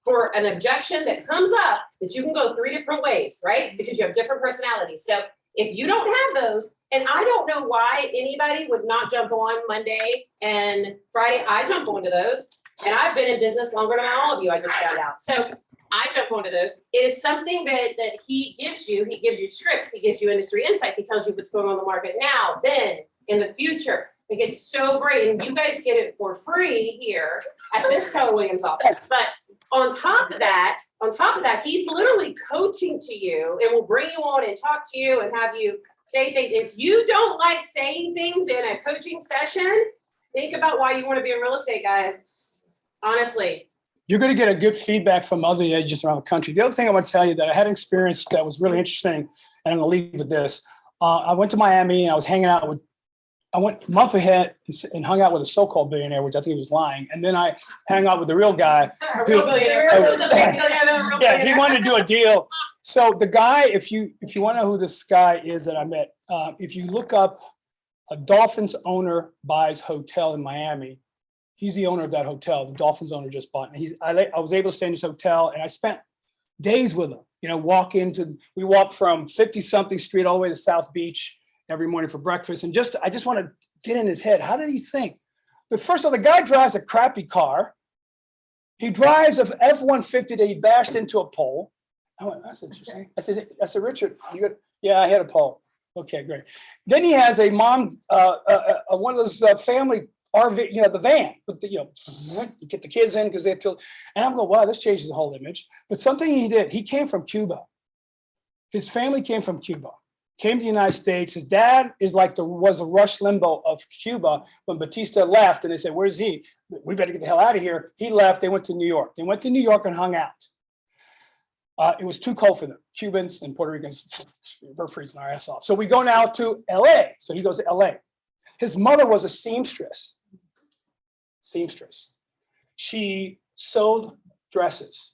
for an objection that comes up that you can go 3 different ways, right? Because you have different personalities. So if you don't have those, and I don't know why anybody would not jump on Monday and Friday, I jump onto those. And I've been in business longer than all of you, I just found out. So I jump onto those. It is something that he gives you. He gives you scripts. He gives you industry insights. He tells you what's going on in the market now, then, in the future. It gets so great. And you guys get it for free here at this Keller Williams office. But on top of that, he's literally coaching to you and will bring you on and talk to you and have you say things. If you don't like saying things in a coaching session, think about why you want to be in real estate, guys. Honestly. You're going to get a good feedback from other agents around the country. The other thing I want to tell you that I had an experience that was really interesting, and I'm going to leave with this. I went to Miami and I was hanging out with, I went a month ahead and hung out with a so-called billionaire, which I think he was lying. And then I hung out with the real guy. A real billionaire. Yeah, he wanted to do a deal. So the guy, if you want to know who this guy is that I met, if you look up a Dolphins owner buys hotel in Miami, he's the owner of that hotel. The Dolphins owner just bought it. I was able to stay in his hotel and I spent days with him. You know, we walked from 50-something street all the way to South Beach every morning for breakfast. And I just want to get in his head. How did he think? First of all, the guy drives a crappy car. He drives a F-150 that he bashed into a pole. I went, that's interesting. I said, Richard, yeah, I hit a pole. Okay, great. Then he has a mom, one of those family RV, you know, the van, but you get the kids in because and I'm going, wow, this changes the whole image. But something he did, he came from Cuba. His family came from Cuba. Came to the United States. His dad was a Rush Limbaugh of Cuba when Batista left, and they said, "Where's he? We better get the hell out of here." He left. They went to New York. They went to New York and hung out. It was too cold for them. Cubans and Puerto Ricans, we're freezing our ass off. So we go now to LA. So he goes to LA. His mother was a seamstress. She sewed dresses.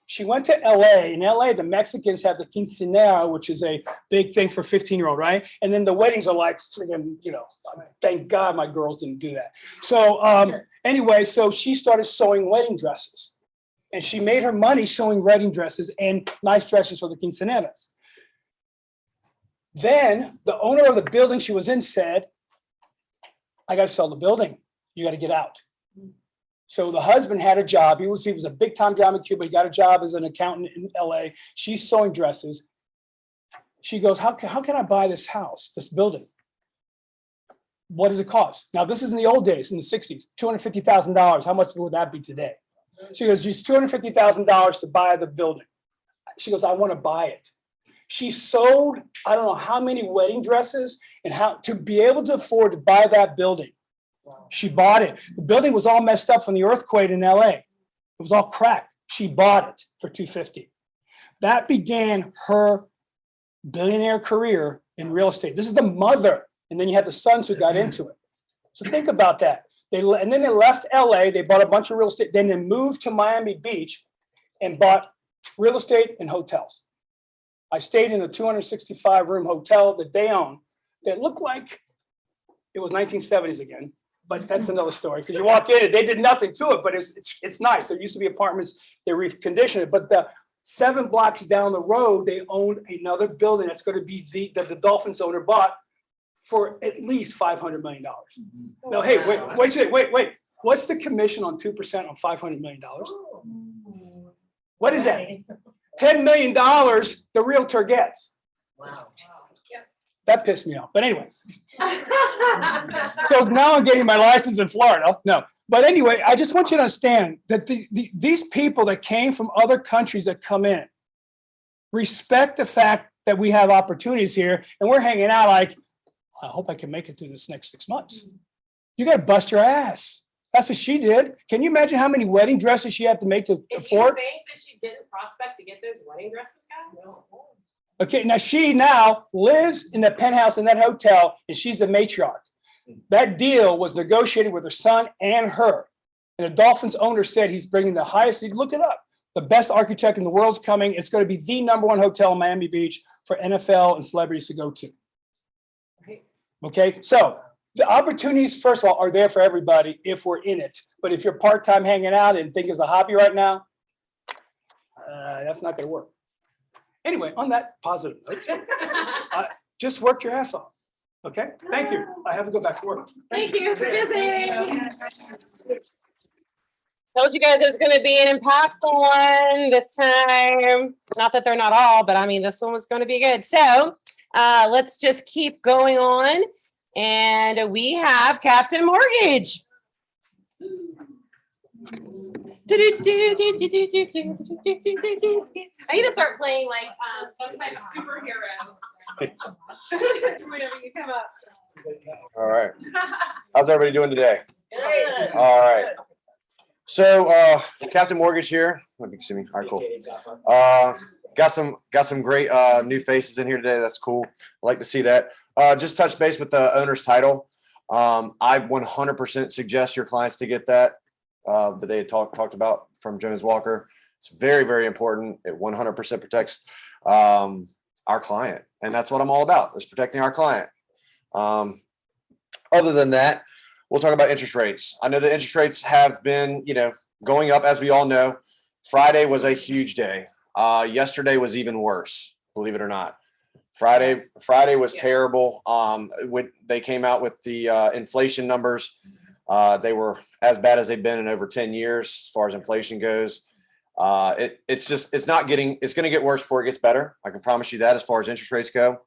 She went to LA. In LA, the Mexicans have the quinceañera, which is a big thing for 15-year-old, right? And then the weddings are like, friggin', thank God my girls didn't do that. So anyway, so she started sewing wedding dresses. And she made her money sewing wedding dresses and nice dresses for the quinceañeras. Then the owner of the building she was in said, I got to sell the building. You got to get out. So the husband had a job. He was a big time job in Cuba. He got a job as an accountant in LA. She's sewing dresses. She goes, how can I buy this house, this building? What does it cost? Now, this is in the old days, in the 60s, $250,000. How much would that be today? She goes, use $250,000 to buy the building. She goes, I want to buy it. She sold, I don't know how many wedding dresses and how to be able to afford to buy that building. She bought it. The building was all messed up from the earthquake in LA. It was all cracked. She bought it for $250. That began her billionaire career in real estate. This is the mother. And then you had the sons who got into it. So think about that. And then they left LA. They bought a bunch of real estate. Then they moved to Miami Beach and bought real estate and hotels. I stayed in a 265-room hotel that they own that looked like it was 1970s again. But that's another story. Because you walk in it, they did nothing to it, but it's nice. There used to be apartments, they reconditioned it. But the 7 blocks down the road, they owned another building that's going to be the Dolphins owner bought for at least $500 million. Now, hey, wait. What's the commission on 2% on $500 million? What is that? $10 million the realtor gets. Wow. That pissed me off. But anyway. So now I'm getting my license in Florida. No. But anyway, I just want you to understand that these people that came from other countries that come in respect the fact that we have opportunities here and we're hanging out like, I hope I can make it through this next 6 months. You got to bust your ass. That's what she did. Can you imagine how many wedding dresses she had to make to afford? Do you think that she didn't prospect to get those wedding dresses, guys? No. Okay, now she now lives in the penthouse in that hotel and she's the matriarch. That deal was negotiated with her son and her. And the Dolphins owner said he's bringing the highest, look it up, the best architect in the world's coming. It's going to be the #1 hotel in Miami Beach for NFL and celebrities to go to. Okay, so the opportunities, first of all, are there for everybody if we're in it. But if you're part-time hanging out and think it's a hobby right now, that's not going to work. Anyway, on that positive note, just work your ass off. Okay, thank you. I have to go back to work. Thank you for visiting. Told you guys it was going to be an impactful one this time. Not that they're not all, but I mean, this one was going to be good. So let's just keep going on. And we have Captain Mortgage. I need to start playing like some type of superhero. Whenever you come up. All right. How's everybody doing today? Good. All right. So Captain Mortgage here. Let me see me. All right, cool. Got some great new faces in here today. That's cool. I like to see that. Just touch base with the owner's title. I 100% suggest your clients to get that they had talked about from Jones Walker. It's very, very important. It 100% protects our client. And that's what I'm all about, is protecting our client. Other than that, we'll talk about interest rates. I know the interest rates have been, going up, as we all know. Friday was a huge day. Yesterday was even worse, believe it or not. Friday was terrible. When they came out with the inflation numbers, they were as bad as they've been in over 10 years as far as inflation goes. It's going to get worse before it gets better. I can promise you that as far as interest rates go.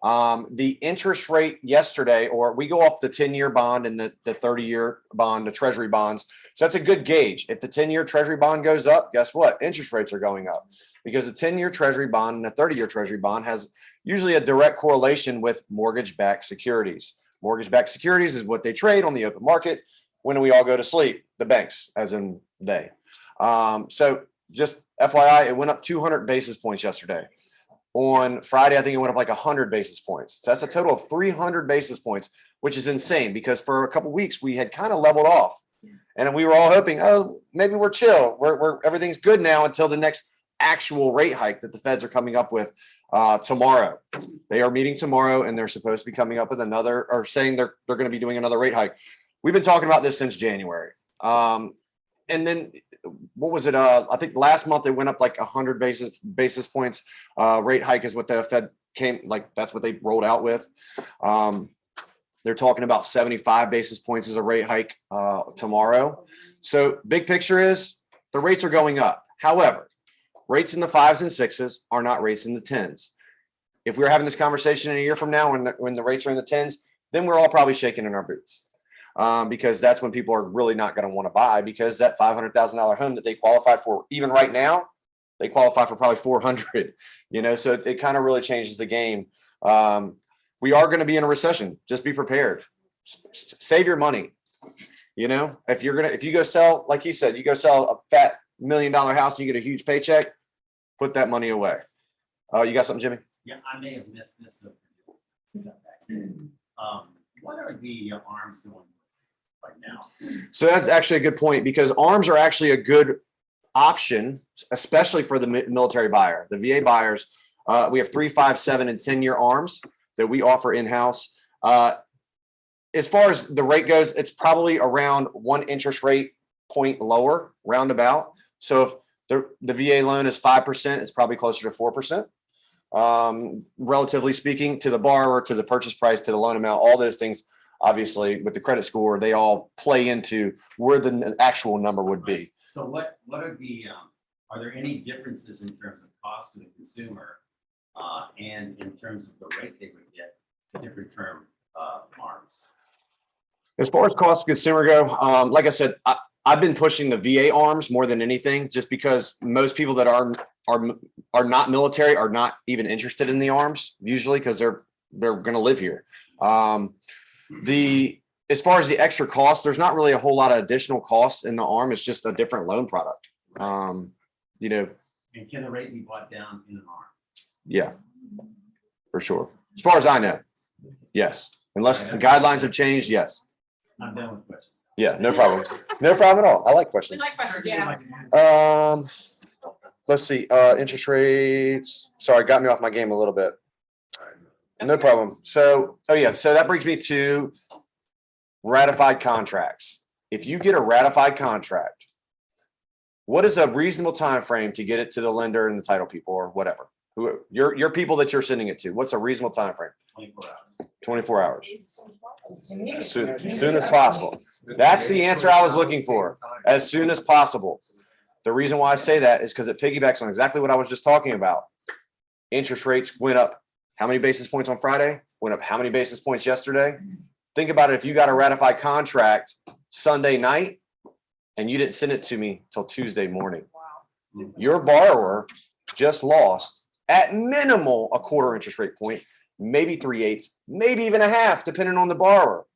The interest rate yesterday, or we go off the 10-year bond and the 30-year bond, the treasury bonds. So that's a good gauge. If the 10-year treasury bond goes up, guess what? Interest rates are going up, because the 10-year treasury bond and the 30-year treasury bond has usually a direct correlation with mortgage-backed securities. Mortgage-backed securities is what they trade on the open market when we all go to sleep, the banks, as in they. So just FYI, it went up 200 basis points yesterday. On Friday, I think it went up like 100 basis points. So that's a total of 300 basis points, which is insane, because for a couple of weeks we had kind of leveled off, and we were all hoping, oh, maybe we're chill. We're everything's good now until the next actual rate hike that the Feds are coming up with tomorrow. They are meeting tomorrow, and they're supposed to be coming up with another, or saying they're going to be doing another rate hike. We've been talking about this since January. And then what was it? I think last month it went up like 100 basis points. Rate hike is what the Fed that's what they rolled out with. They're talking about 75 basis points as a rate hike tomorrow. So big picture is the rates are going up. However, rates in the 5s and 6s are not rates in the 10s. If we were having this conversation in a year from now, when the rates are in the 10s, then we're all probably shaking in our boots. Because that's when people are really not going to want to buy, because that $500,000 home that they qualify for, even right now, they qualify for probably 400, so it kind of really changes the game. We are going to be in a recession. Just be prepared. Save your money. You know, if you go sell, like you said, you go sell a fat $1 million house and you get a huge paycheck, put that money away. You got something, Jimmy? Yeah, I may have missed this. So what are the arms doing right now? So that's actually a good point because arms are actually a good option, especially for the military buyer, the VA buyers. We have 3, 5, 7, and 10-year arms that we offer in-house. As far as the rate goes, it's probably around 1 interest rate point lower, roundabout. So if the VA loan is 5%, it's probably closer to 4%. Relatively speaking, to the borrower, to the purchase price, to the loan amount, all those things, obviously, with the credit score, they all play into where the actual number would be. So what are are there any differences in terms of cost to the consumer and in terms of the rate they would get for different term arms? As far as cost to consumer go, like I said, I've been pushing the VA arms more than anything, just because most people that are not military are not even interested in the arms usually because they're going to live here. As far as the extra cost, there's not really a whole lot of additional costs in the arm. It's just a different loan product. You know. And can the rate be brought down in an arm? Yeah, for sure. As far as I know, yes. Unless the guidelines have changed, yes. I'm done with questions. Yeah, no problem. No problem at all. I like We questions. like questions, yeah. Let's see, interest rates. Sorry, got me off my game a little bit. No problem. So, so that brings me to ratified contracts. If you get a ratified contract, what is a reasonable time frame to get it to the lender and the title people or whatever? Your people that you're sending it to, what's a reasonable time frame? 24 hours. 24 hours. Soon as possible. That's the answer I was looking for. As soon as possible. The reason why I say that is because it piggybacks on exactly what I was just talking about. Interest rates went up how many basis points on Friday? Went up how many basis points yesterday? Think about it. If you got a ratified contract Sunday night and you didn't send it to me till Tuesday morning, your borrower just lost at minimal a quarter interest rate point, maybe 3/8, maybe even a half, depending on the borrower.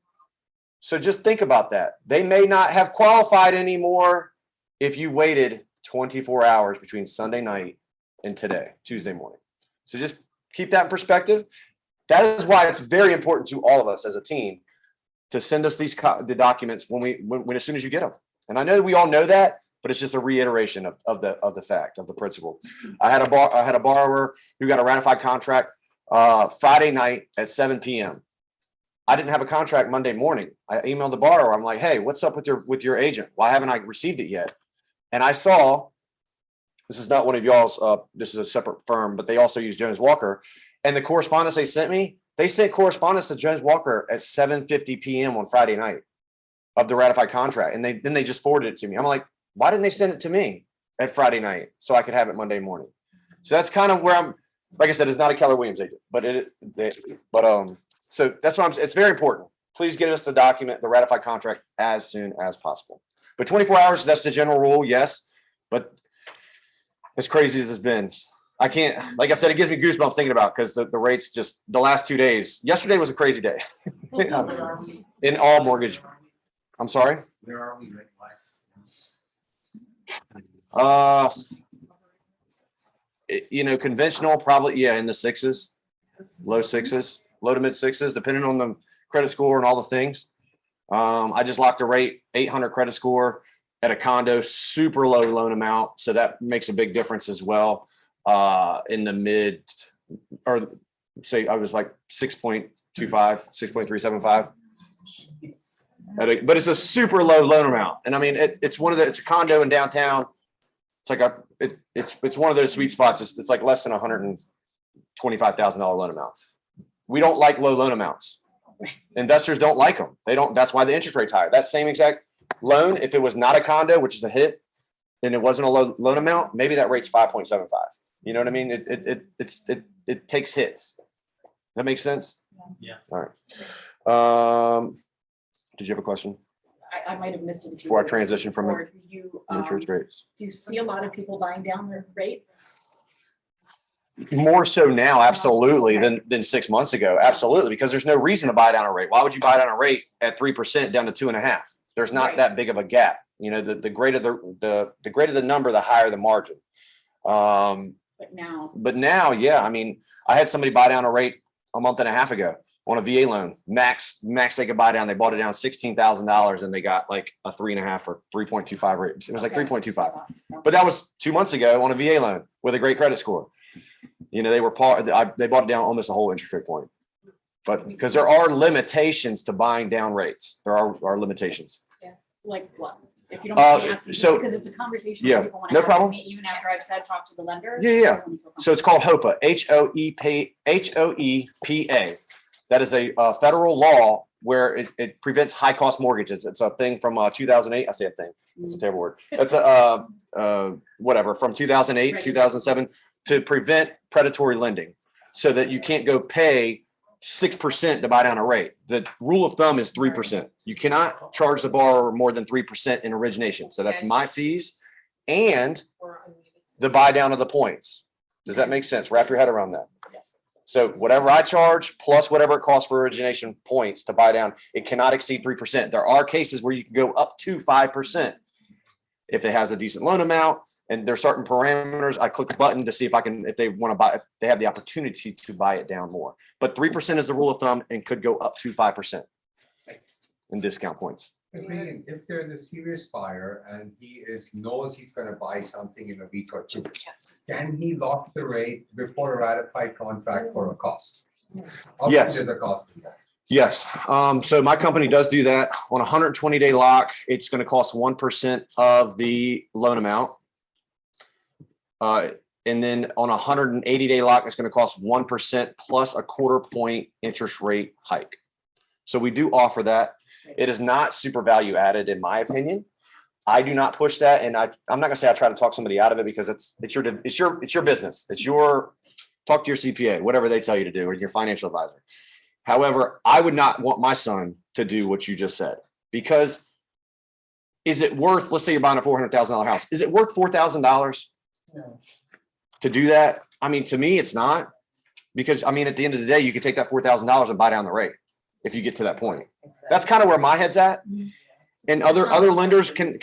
So just think about that. They may not have qualified anymore if you waited 24 hours between Sunday night and today, Tuesday morning. So just keep that in perspective. That is why it's very important to all of us as a team to send us the documents when as soon as you get them. And I know we all know that, but it's just a reiteration of the fact of the principle. I had a borrower who got a ratified contract Friday night at 7 p.m. I didn't have a contract Monday morning. I emailed the borrower. I'm like, hey, what's up with your agent? Why haven't I received it yet? And I saw, this is not one of y'all's, this is a separate firm, but they also use Jones Walker. And the correspondence they sent me, they sent correspondence to Jones Walker at 7:50 p.m. on Friday night of the ratified contract. And then they just forwarded it to me. I'm like, why didn't they send it to me at Friday night so I could have it Monday morning? So that's kind of where I'm, like I said, it's not a Keller Williams agent, so that's why it's very important. Please get us the document, the ratified contract as soon as possible. But 24 hours, that's the general rule, yes. But as crazy as it's been, I can't, like I said, it gives me goosebumps thinking about because the rates just the last 2 days. Yesterday was a crazy day in all mortgage. I'm sorry. Where are we rate wise? Conventional, probably, in the 6s, low 6s, low to mid 6s, depending on the credit score and all the things. I just locked a rate, 800 credit score at a condo, super low loan amount. So that makes a big difference as well. In the mid, or say I was like 6.25, 6.375. But it's a super low loan amount. And I mean, it's a condo in downtown. It's like it's one of those sweet spots. It's like less than $125,000 loan amount. We don't like low loan amounts. Investors don't like them. That's why the interest rate's higher. That same exact loan, if it was not a condo, which is a hit, and it wasn't a low loan amount, maybe that rate's 5.75. You know what I mean? It takes hits. That makes sense? Yeah. All right. Did you have a question I might have missed it. before I transition from Or you, interest rates? do you see a lot of people buying down their rate? More so now, absolutely, than 6 months ago. Absolutely, because there's no reason to buy down a rate. Why would you buy down a rate at 3% down to 2.5? There's not Right. that big of a gap. You know, the greater the greater the number, the higher the margin. But Now, yeah, I mean, I had somebody buy down a rate a month and a half ago on a VA loan. Max they could buy down. They bought it down $16,000 and they got like a 3.5 or 3.25 rate. It was like 3.25. But that was 2 months ago on a VA loan with a great credit score. You know, they bought it down almost a whole interest rate point. But because there are limitations to buying down rates, there are limitations. like what? If you don't mind me asking, so- because it's a conversation yeah, that people want to no have problem. with me, even after I've said, talk to the lender. Yeah. So it's called HOPA, HOEPA. That is a federal law where it prevents high cost mortgages. It's a thing from 2008. I say a thing. It's a terrible word. It's a whatever from 2008, Right. 2007 to prevent predatory lending, so that you can't go pay 6% to buy down a rate. The rule of thumb is 3%. You cannot charge the borrower more than 3% in origination. So that's Okay. my fees and the buy down of the points. Does that make sense? Wrap your head around that. Yes. So whatever I charge plus whatever it costs for origination points to buy down, it cannot exceed 3%. There are cases where you can go up to 5% if it has a decent loan amount. And there's certain parameters. I click a button to see if they want to buy, if they have the opportunity to buy it down more. But 3% is the rule of thumb and could go up to 5% in discount points. Agreed. If there's a serious buyer and he knows he's gonna buy something in a week or two, can he lock the rate before a ratified contract for a cost? Obviously, Yes. There's a cost in that. Yes. So my company does do that on a 120-day lock. It's going to cost 1% of the loan amount. And then on a 180-day lock, it's going to cost 1% plus a 1/4 point interest rate hike. So we do offer that. It is not super value added, in my opinion. I do not push that, and I'm not going to say I try to talk somebody out of it, because it's your business. Talk to your CPA, whatever they tell you to do, or your financial advisor. However, I would not want my son to do what you just said, because is it worth? Let's say you're buying a $400,000 house. Is it worth $4,000? To do that? I mean, to me, it's not, because I mean, at the end of the day, you could take that $4,000 and buy down the rate if you get to that point. That's kind of where my head's at. And other lenders can,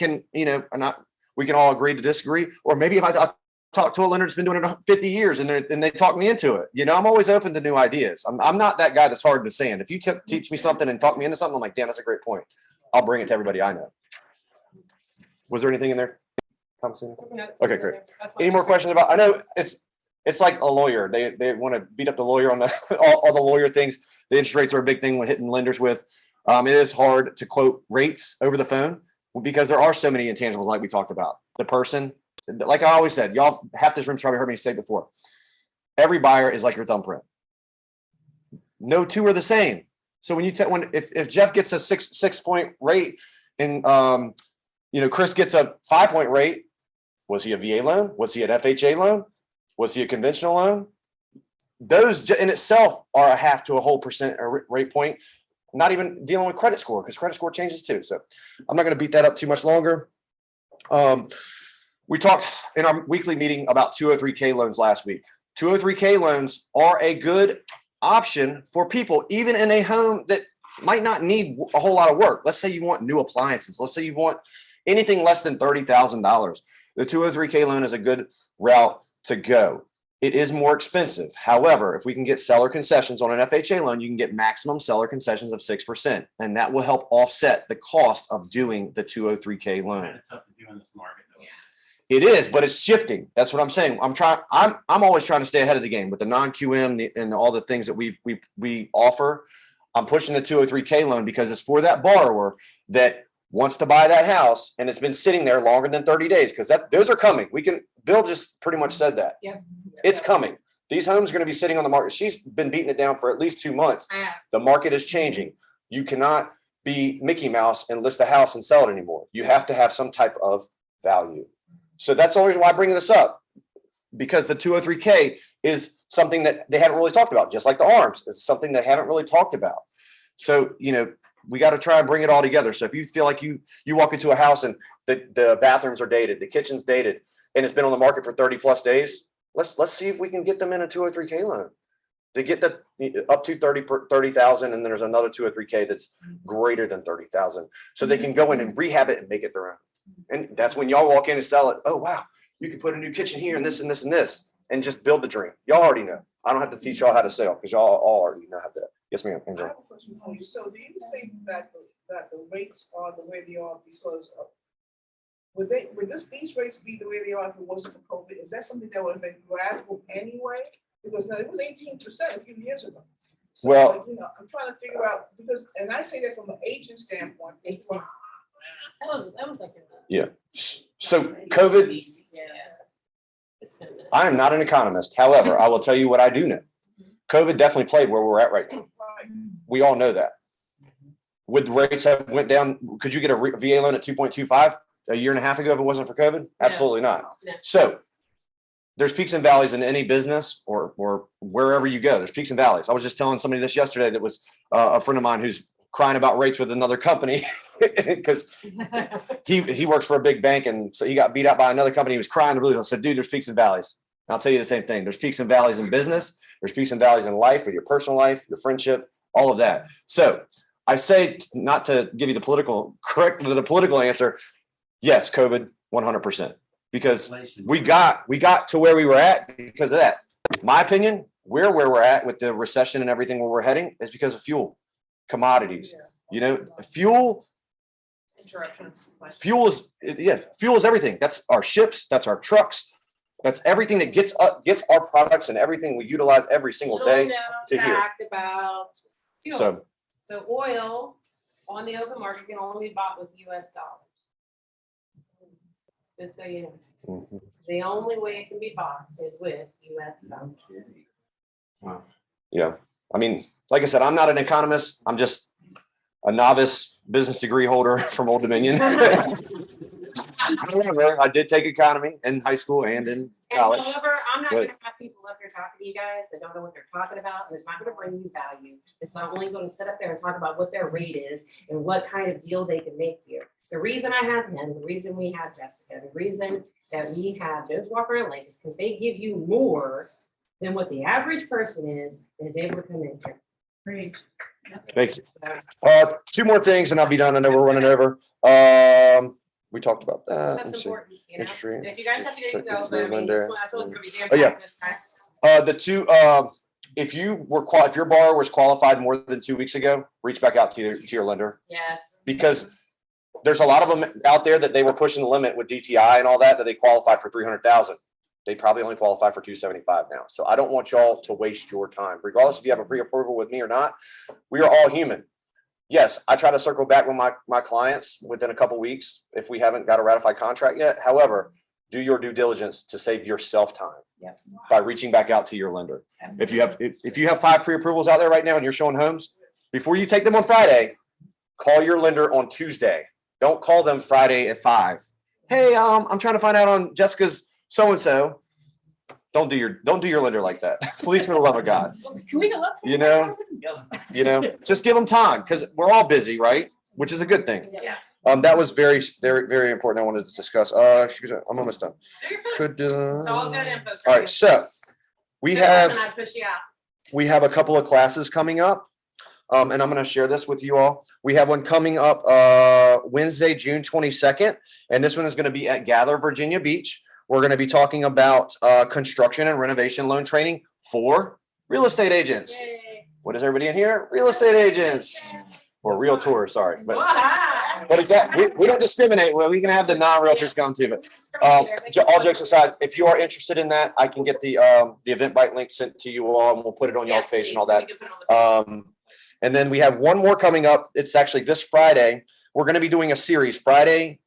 we can all agree to disagree. Or maybe if I talk to a lender that's been doing it 50 years and they talk me into it, I'm always open to new ideas. I'm not that guy that's hard to sand. If you teach me something and talk me into something, I'm like, damn, that's a great point. I'll bring it to everybody I know. Was there anything in there? Okay, great. Any more questions about? I know it's like a lawyer. They want to beat up the lawyer on all the lawyer things. The interest rates are a big thing when hitting lenders with. It is hard to quote rates over the phone because there are so many intangibles, like we talked about. The person, like I always said, y'all, half this room's probably heard me say before. Every buyer is like your thumbprint. No two are the same. So when if Jeff gets a six point rate and Chris gets a 5-point rate, was he a VA loan? Was he an FHA loan? Was he a conventional loan? Those in itself are a half to a whole percent rate point, not even dealing with credit score, because credit score changes too. So I'm not going to beat that up too much longer. We talked in our weekly meeting about 203K loans last week. 203K loans are a good option for people, even in a home that might not need a whole lot of work. Let's say you want new appliances. Let's say you want anything less than $30,000. The 203K loan is a good route to go. It is more expensive. However, if we can get seller concessions on an FHA loan, you can get maximum seller concessions of 6%, and that will help offset the cost of doing the 203K loan. Kind of tough to do in this market, though. It is, but it's shifting. That's what I'm saying. I'm always trying to stay ahead of the game with the non-QM and all the things that we offer. I'm pushing the 203K loan because it's for that borrower that wants to buy that house and it's been sitting there longer than 30 days, because those are coming. Bill just pretty much said that. Yeah. It's coming. These homes are going to be sitting on the market. She's been beating it down for at least 2 months. The market is changing. You cannot be Mickey Mouse and list a house and sell it anymore. You have to have some type of value. So that's always why I bring this up, because the 203K is something that they haven't really talked about, just like the ARMs. It's something they haven't really talked about. So, we got to try and bring it all together. So if you feel like you walk into a house and the bathrooms are dated, the kitchen's dated, and it's been on the market for 30 plus days, let's see if we can get them in a 203K loan. To get that up to 30,000, and then there's another 203K that's greater than 30,000. So they can go in and rehab it and make it their own. And that's when y'all walk in and sell it. Oh, wow, you can put a new kitchen here and this and this and this, and just build the dream. Y'all already know. I don't have to teach y'all how to sell because y'all all already know how to. Yes, ma'am. I Angela. have a question for you. So do you think that the rates are the way they are because of, would these rates be the way they are if it wasn't for COVID? Is that something that would have been gradual anyway? Because it was 18% a few years ago. So, Well- like, you know, I'm trying to figure out, because, and I say that from an agent standpoint. it's like, That was like. Yeah. So COVID, Yeah. It's been a minute. I am not an economist. However, I will tell you what I do know. COVID definitely played where we're at right now. right, We all know that. Would the rates have went down? Could you get a VA loan at 2.25 a year and a half ago if it wasn't for COVID? Absolutely not. No. So there's peaks and valleys in any business or wherever you go. There's peaks and valleys. I was just telling somebody this yesterday that was a friend of mine who's crying about rates with another company because he works for a big bank, and so he got beat out by another company. He was crying to believe. I said, dude, there's peaks and valleys. And I'll tell you the same thing. There's peaks and valleys in business. There's peaks and valleys in life, with your personal life, your friendship, all of that. So I say, not to give you the political answer. Yes, COVID, 100%, because Inflation. we got to where we were at because of that. My opinion, where we're at with the recession and everything where we're heading is because of fuel, commodities. You know, fuel is everything. That's our ships, that's our trucks, that's everything that gets our products and everything we utilize every single day to here. About fuel. So So oil on the open market can only be bought with US dollars. Just so you know, mhm. the only way it can be bought is with US dollars. Yeah, I mean, like I said, I'm not an economist. I'm just a novice business degree holder from Old Dominion. However, I did take economy in high school and in And college. however, I'm not But- gonna have people up here talking to you guys that don't know what they're talking about, and it's not gonna bring you value. It's not only gonna sit up there and talk about what their rate is and what kind of deal they can make here. The reason I have him, the reason we have Jessica, the reason that we have Jones Walker and Lake is because they give you more than what the average person is that is able to come in here. Great. Thank you. So, Two more things and I'll be done. I know we're running over. We talked about that. stuff's Let's see. important, you know? Interest rate. And if you guys have to go, you Check go, this but I mean, Lender. this one, I told you, it's gonna Oh, be yeah. jam-packed this time. The two, if your borrower was qualified more than 2 weeks ago, reach back out to your lender, Yes. because there's a lot of them out there that they were pushing the limit with DTI and all that they qualified for 300,000. They probably only qualify for 275 now. So I don't want y'all to waste your time, regardless if you have a pre-approval with me or not. We are all human. Yes, I try to circle back with my clients within a couple weeks if we haven't got a ratified contract yet. However, do your due diligence to save yourself time Yep. by reaching back out to your lender. If you have 5 pre-approvals out there right now and you're showing homes, before you take them on Friday, call your lender on Tuesday. Don't call them Friday at 5. Hey, I'm trying to find out on Jessica's so-and-so. Don't do your lender like that. Please, for the love of God. Can we go up? You know, just give them time because we're all busy, right? Which is a good thing. Yeah. That was very, very, very important. I wanted to discuss. I'm almost done. Could, It's all good info. all right, so we have. I push you out. We have a couple of classes coming up. And I'm going to share this with you all. We have one coming up Wednesday, June 22nd. And this one is going to be at Gather, Virginia Beach. We're going to be talking about construction and renovation loan training for real estate agents. Yay. What is everybody in here? Real estate agents or realtors, sorry. But Wow. exactly, we don't discriminate. Well, we can have the non-realtors come too, but all jokes aside, if you are interested in that, I can get the Eventbrite link sent to you all and we'll put it on y'all's page and all that. And then we have one more coming up. It's actually this Friday. We're going to be doing a series Friday,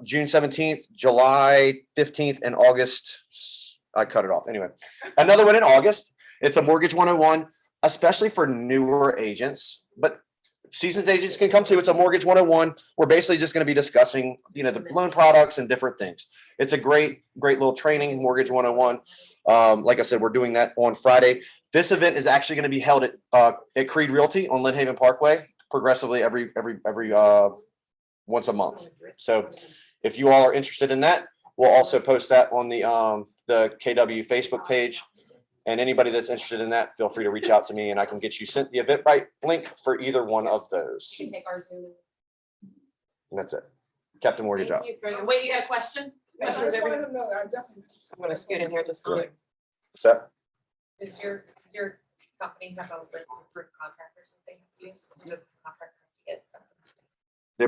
June 17th, July 15th, and August. I cut it off. Anyway, another one in August. It's a Mortgage 101, especially for newer agents, but seasoned agents can come too. It's a Mortgage 101. We're basically just going to be discussing, the loan products and different things. It's a great little training, Mortgage 101. Like I said, we're doing that on Friday. This event is actually going to be held at Creed Realty on Lynn Haven Parkway, progressively every once a month. So if you all are interested in that, We'll also post that on the KW Facebook page. And anybody that's interested in that, feel free to reach out to me and I can get you sent the Eventbrite link for either one of those. You can take ours. Zoom. And that's it. Captain Mortgage Thank out. you, Greg. Wait, you got a question? I Questions, just everyone? wanted to know, I definitely. I'm gonna scoot in here just a minute. So, Does your company have a approved contract or something to use? Does the contractor get-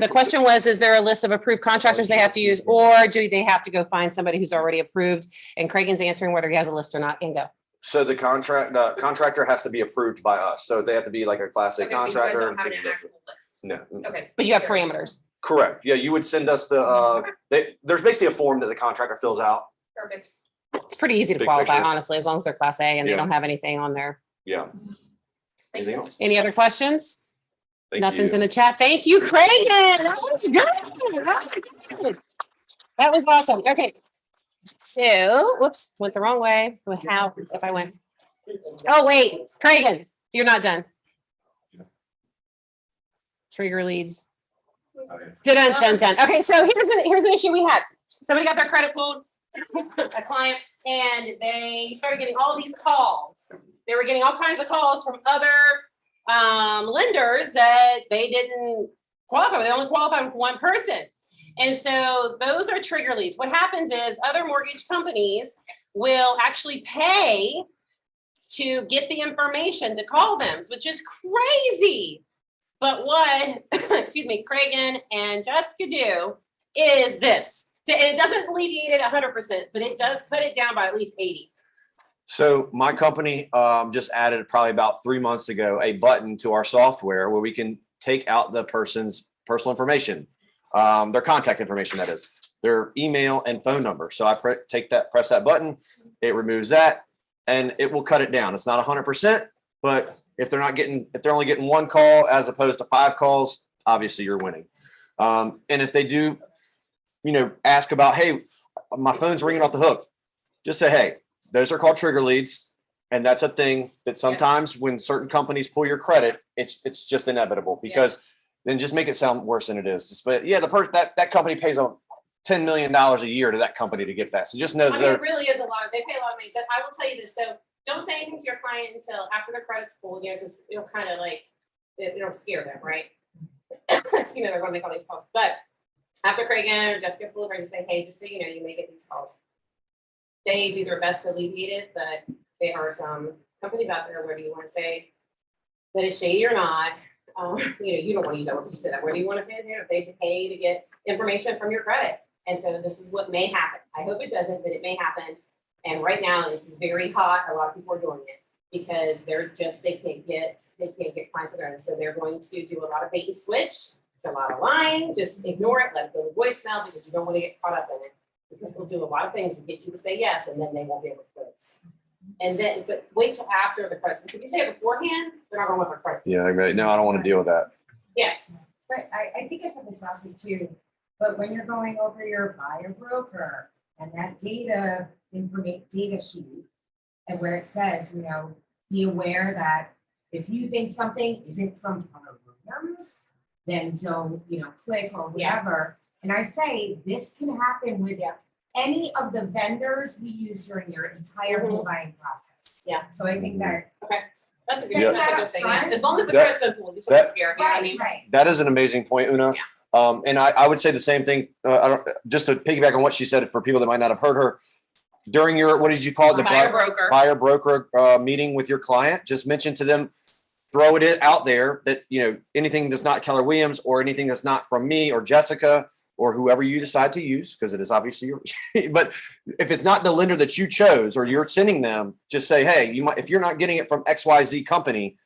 The question was, is there a list of approved contractors they have to use, or do they have to go find somebody who's already approved? And Cragen's answering whether he has a list or not, and go. so the contractor has to be approved by us. So they have to be like a class A Okay, but you guys contractor. don't and have an things like actual list. that. No, Okay. But you have parameters. correct. Yeah, you would send us there's basically a form that the contractor fills out. Perfect. It's pretty easy to Big qualify, picture. honestly, as long as they're class A and they Yeah. don't have anything on there. Yeah. Thank Anything you. else? Any other questions? Thank Nothing's you. in the chat. Thank you, Cragen. That was good. That was good. That was awesome. Okay. So, whoops, went the wrong way. How, if I went. Oh, wait, Cragen, you're not done. Trigger leads. Dun, dun, dun. Okay, so here's an issue we had. Somebody got their credit pulled, a client, and they started getting all of these calls. They were getting all kinds of calls from other lenders that they didn't qualify with. They only qualified with one person. And so those are trigger leads. What happens is other mortgage companies will actually pay to get the information to call them, which is crazy. But what, excuse me, Cragen and Jessica do is this. It doesn't alleviate it 100%, but it does cut it down by at least 80. So my company just added probably about 3 months ago a button to our software where we can take out the person's personal information, their contact information, that is, their email and phone number. So I press that button, it removes that, and it will cut it down. It's not 100%, but if they're only getting one call as opposed to 5 calls, obviously you're winning. And if they do, ask about, hey, my phone's ringing off the hook, just say, hey, those are called trigger leads. And that's a thing that sometimes when certain companies pull your credit, it's just inevitable because then just make it sound worse than it is. But yeah, the person that company pays $10 million a year to that company to get that. So just know I that mean, it really is a lot. They pay a lot of money. But I will tell you this. So don't say anything to your client until after their credit's pulled, because it'll kind of like, it'll scare them, right? Excuse me, they're going to make all these calls. But after Cragen or Jessica pull, just say, hey, just so you know, you may get these calls. They do their best to alleviate it, but there are some companies out there, whether you want to say that it's shady or not, you don't want to use that word, you said that, whether you want to say it, if they pay to get information from your credit. And so this is what may happen. I hope it doesn't, but it may happen. And right now it's very hot. A lot of people are doing it because they can't get clients around. So they're going to do a lot of bait and switch. It's a lot of lying. Just ignore it. Let it go to voicemail because you don't want to get caught up in it. Because they'll do a lot of things to get you to say yes, and then they won't be able to close. And then, but wait till after the credit. So if you say it beforehand, they're not going to want the credit. Yeah, right. No, I don't want to deal with that. Yes. But I think I said this last week too, but when you're going over your buyer broker and that data sheet and where it says, be aware that if you think something isn't from Keller Williams, then don't, click or whatever. And I say this can happen with any of the vendors we use during your entire home buying process. Yeah. So I think that. That's a Say good, that that's a up good thing. front. Yeah. As long as the That- credit's been pulled, you that- don't scare, you know what I mean? Right. That is an amazing point, Una. And I would say the same thing. Just to piggyback on what she said for people that might not have heard her. During your, what did you call it? The Buyer broker. buyer broker meeting with your client, just mention to them, throw it out there that, anything that's not Keller Williams or anything that's not from me or Jessica or whoever you decide to use, because it is obviously your, but if it's not the lender that you chose or you're sending them, just say, hey, if you're not getting it from XYZ company,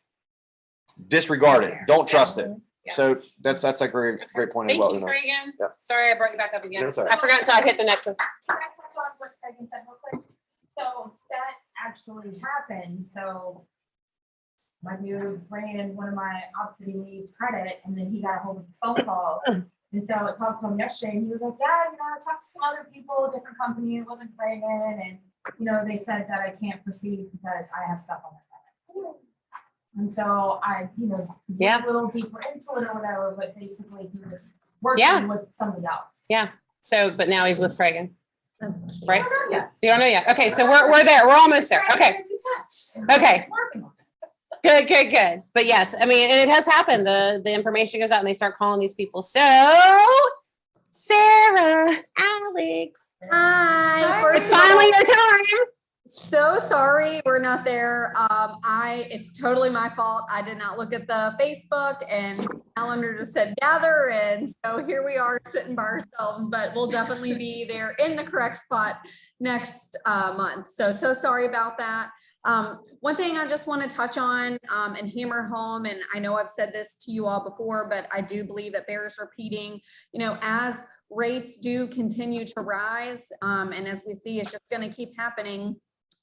disregard it. Don't trust it. Yeah. So that's a great point as Thank well. you, Una. Cragen. Yep. Sorry, I brought you back up again. That's all right. I forgot until I hit the next one. Can I touch on what Cragen said real quick? So that actually happened, so my dude ran one of my opposite leads credit, and then he got a hold of the phone call. And so I talked to him yesterday, and he was like, yeah, I talked to some other people, different company, it wasn't Cragen, and, they said that I can't proceed because I have stuff on my credit. And so I, went a little deeper into it or whatever, but basically he was working with somebody else. So, but now he's with Cragen. right? You don't know yet. Okay, so we're there. We're almost there. Okay. Okay. Good. But yes, I mean, and it has happened. The information goes out and they start calling these people. So Sarah, Alex, Hi. it's First of finally all, your time. so sorry we're not there. It's totally my fault. I did not look at the Facebook and calendar just said gather. And so here we are sitting by ourselves, but we'll definitely be there in the correct spot next month. So sorry about that. One thing I just want to touch on and hammer home, and I know I've said this to you all before, but I do believe it bears repeating, as rates do continue to rise, and as we see, it's just going to keep happening.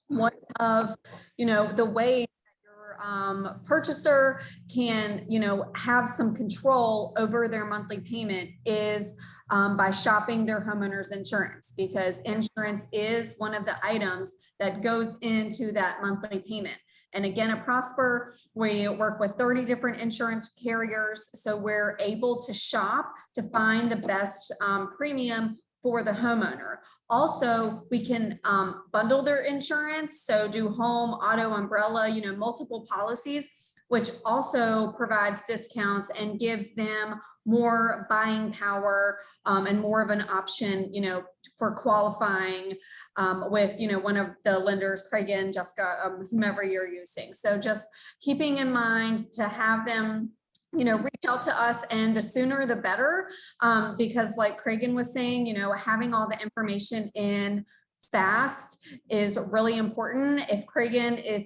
One of, the ways that your purchaser can, have some control over their monthly payment is by shopping their homeowner's insurance, because insurance is one of the items that goes into that monthly payment. And again, at Prosper, we work with 30 different insurance carriers. So we're able to shop to find the best premium for the homeowner. Also, we can bundle their insurance. So do home, auto, umbrella, multiple policies, which also provides discounts and gives them more buying power and more of an option, for qualifying with, one of the lenders, Craig, Jessica, whomever you're using. So just keeping in mind to have them reach out to us, and the sooner the better, because like Craig was saying, having all the information in fast is really important. If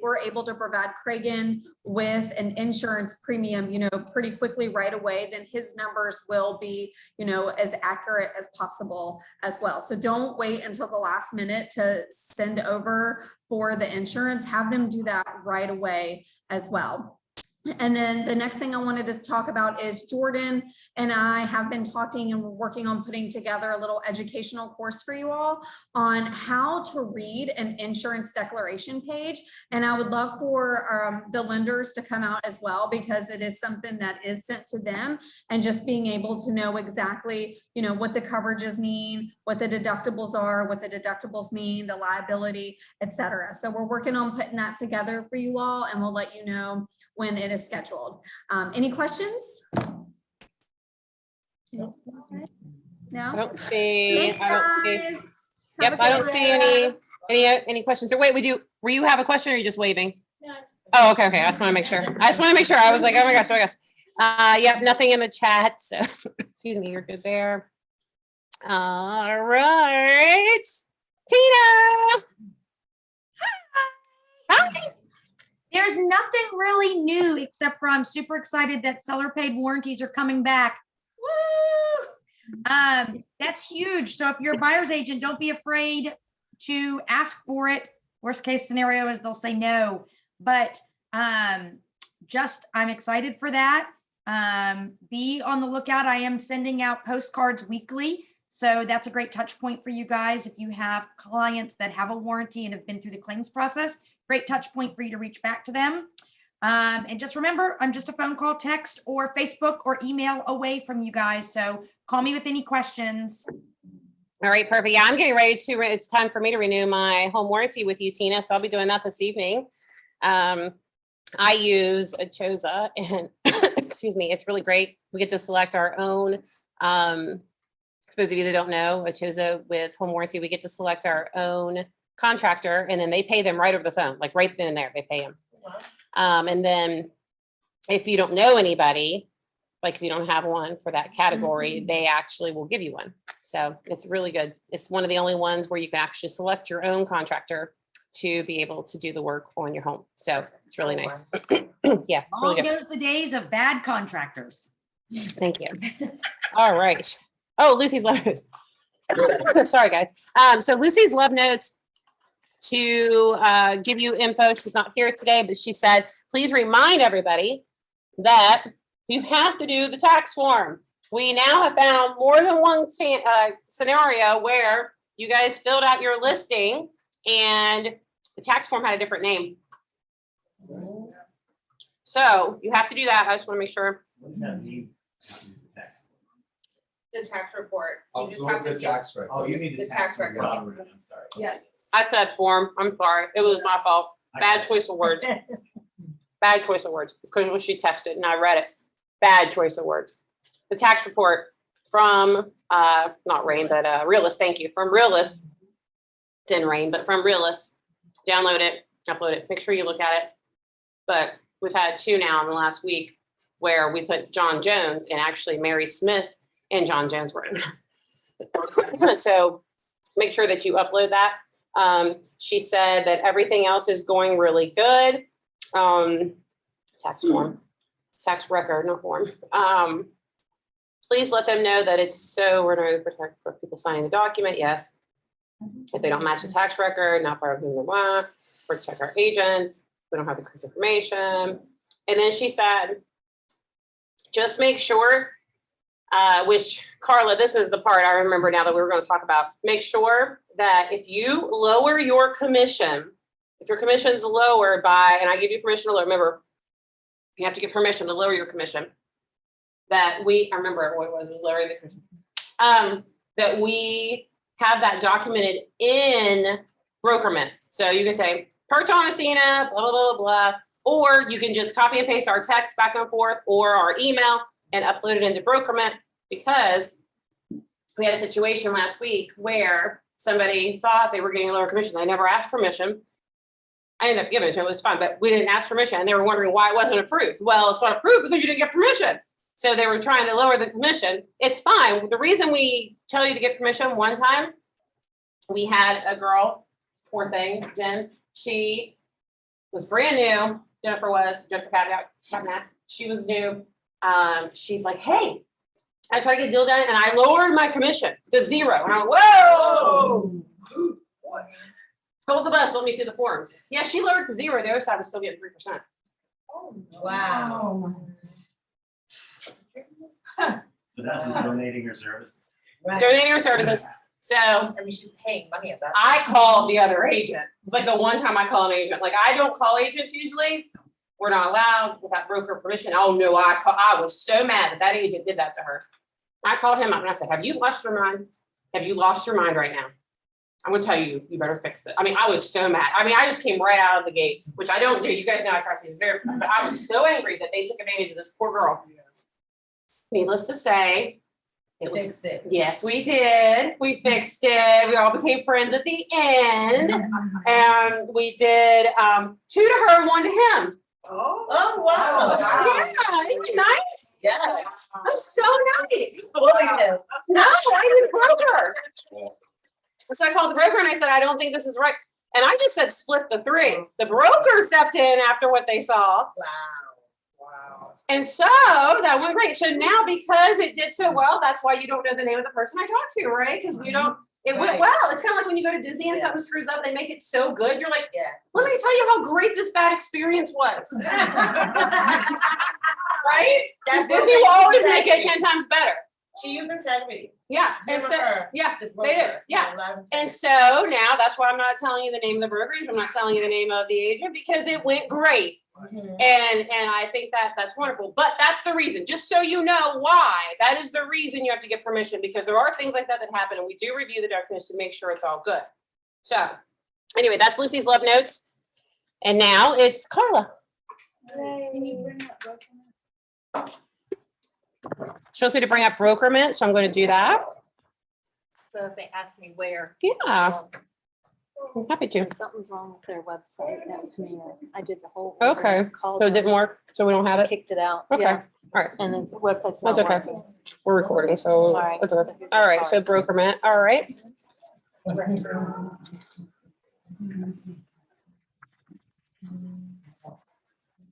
we're able to provide Craig with an insurance premium, pretty quickly right away, then his numbers will be, as accurate as possible as well. So don't wait until the last minute to send over for the insurance. Have them do that right away as well. And then the next thing I wanted to talk about is Jordan and I have been talking and we're working on putting together a little educational course for you all on how to read an insurance declaration page. And I would love for the lenders to come out as well, because it is something that is sent to them, and just being able to know exactly, what the coverages mean, what the deductibles are, what the deductibles mean, the liability, etc. So we're working on putting that together for you all, and we'll let you know when it is scheduled. Any questions? No? I don't see. Thanks, I don't see. guys. Yep, Have a I good don't see day. any questions. Or wait, were you have a question, or are you just waving? Oh, okay. I just want to make sure. I was like, oh my gosh. Yep, nothing in the chat. So excuse me, you're good there. All right. Tina. Hi. There's nothing really new, except for I'm super excited that seller paid warranties are coming back. Woo! That's huge. So if you're a buyer's agent, don't be afraid to ask for it. Worst case scenario is they'll say no, but I'm excited for that. Be on the lookout. I am sending out postcards weekly. So that's a great touch point for you guys. If you have clients that have a warranty and have been through the claims process, great touch point for you to reach back to them. And just remember, I'm just a phone call, text, or Facebook or email away from you guys. So call me with any questions. All right, perfect. Yeah, I'm getting ready to, it's time for me to renew my home warranty with you, Tina. So I'll be doing that this evening. I use a Choza, and excuse me, it's really great. We get to select our own, for those of you that don't know, a Choza with home warranty, we get to select our own contractor, and then they pay them right over the phone, like right then and there, they pay them. And then if you don't know anybody, like if you don't have one for that category, they actually will give you one. So it's really good. It's one of the only ones where you can actually select your own contractor to be able to do the work on your home. So it's really nice. Yeah, it's really Long good. goes the days of bad contractors. Thank you. All right. Oh, Lucy's love notes. Sorry, guys. So Lucy's love notes to give you info. She's not here today, but she said, please remind everybody that you have to do the tax form. We now have found more than one scenario where you guys filled out your listing and the tax form had a different name. So you have to do that. I just want to make sure. What does that mean? the tax report. You just Upload have to the deal. tax record. Oh, you need The tax record. I'm sorry. Yeah. I said form. I'm sorry. It was my fault. Bad choice of words. Bad choice of words, because when she texted and I read it, bad choice of words. The tax report from, not Rain, but Realist, thank you, from Realist. Didn't rain, but from Realist, download it, upload it, make sure you look at it. But we've had 2 now in the last week where we put John Jones and actually Mary Smith and John Jones were in. So make sure that you upload that. She said that everything else is going really good. Tax form, tax record, no form. Please let them know that it's so we're going to protect for people signing the document. Yes. If they don't match the tax record, not part of whom they want, protect our agents. We don't have the correct information. And then she said, just make sure, which Carla, this is the part I remember now that we were going to talk about. Make sure that if you lower your commission, if your commission's lower by, and I give you permission to lower, remember, you have to get permission to lower your commission. That I remember what it was lowering the commission. That we have that documented in Brokerman. So you can say, per Thomasina, blah, blah, blah, blah, or you can just copy and paste our text back and forth or our email and upload it into Brokerman, because we had a situation last week where somebody thought they were getting a lower commission. I never asked permission. I ended up giving it to them. It was fine, but we didn't ask permission and they were wondering why it wasn't approved. Well, it's not approved because you didn't get permission. So they were trying to lower the commission. It's fine. The reason we tell you to get permission, one time, we had a girl, poor thing, Jen, she was brand new. Jennifer Cabinet, she was new. She's like, hey, I tried to get a deal done and I lowered my commission to 0. And I'm like, whoa. What? Hold the bus, let me see the forms. Yeah, she lowered to 0. The other side was still getting 3%. Wow. So that's just donating her services. Donating her services. So I mean, she's paying money at that. I called the other agent. It's like the one time I call an agent. Like, I don't call agents usually. We're not allowed without broker permission. Oh no, I was so mad that that agent did that to her. I called him up and I said, have you lost your mind? Have you lost your mind right now? I'm gonna tell you, you better fix it. I mean, I was so mad. I mean, I just came right out of the gate, which I don't do. You guys know I try to be very, but I was so angry that they took advantage of this poor girl. Needless to say, it was, Fixed it. yes, we did. We fixed it. We all became friends at the end. And we did 2 to her and 1 to him. Oh. Oh, wow. Yeah, isn't it nice? Yeah. That's so nice. No, I didn't broker. So I called the broker and I said, I don't think this is right. And I just said, split the 3. The broker stepped in after what they saw. Wow. And so that went great. So now, because it did so well, that's why you don't know the name of the person I talked to, right? Because we don't, it went Right. well. It's kind of like when you go to Disney and something screws up, they make it so good. You're like, Yeah. let me tell you how great this bad experience was. Right? That's Disney will always make it 10 times better. She used integrity. Yeah. And Good so, for her. yeah, Good they for did. her. Yeah. A lot of And integrity. so now that's why I'm not telling you the name of the brokerage. I'm not telling you the name of the agent because it went great. Mhm. And I think that that's wonderful, but that's the reason, just so you know why, that is the reason you have to get permission, because there are things like that that happen and we do review the documents to make sure it's all good. So anyway, that's Lucy's love notes. And now it's Carla. She wants me to bring up Brokerment, so I'm going to do that. So if they ask me where. Yeah, I'm happy to. Something's wrong with their website. That was me. I did the whole. Okay, Called so it them, didn't work, so we don't have it. Kicked it out. Okay, Yeah. all right. And the website's That's not okay. working. We're recording, so All right. it's okay. All right, so Brokerment, all right.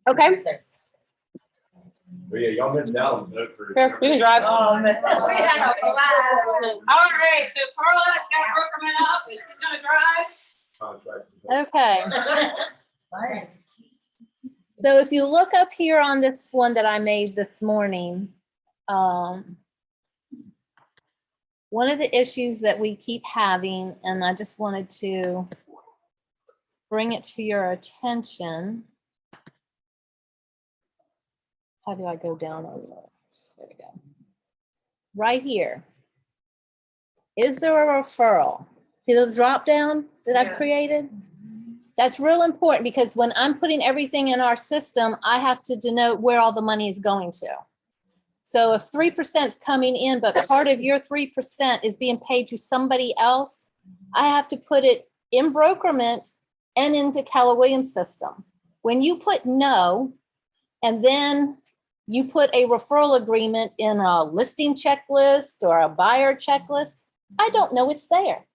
Okay, But yeah, y'all missed out on the boat cruise. here, you can drive. Oh, man. All right, so Carla got Brokerman up, and she's gonna drive. Okay. So if you look up here on this one that I made this morning, one of the issues that we keep having, and I just wanted to bring it to your attention. How do I go down on that? There we go. Right here. Is there a referral? See the drop down that I've Yeah. created? That's real important because when I'm putting everything in our system, I have to denote where all the money is going to. So if 3% is coming in, but part of your 3% is being paid to somebody else, I have to put it in Brokerment and into Keller Williams system. When you put no, and then you put a referral agreement in a listing checklist or a buyer checklist, I don't know it's there.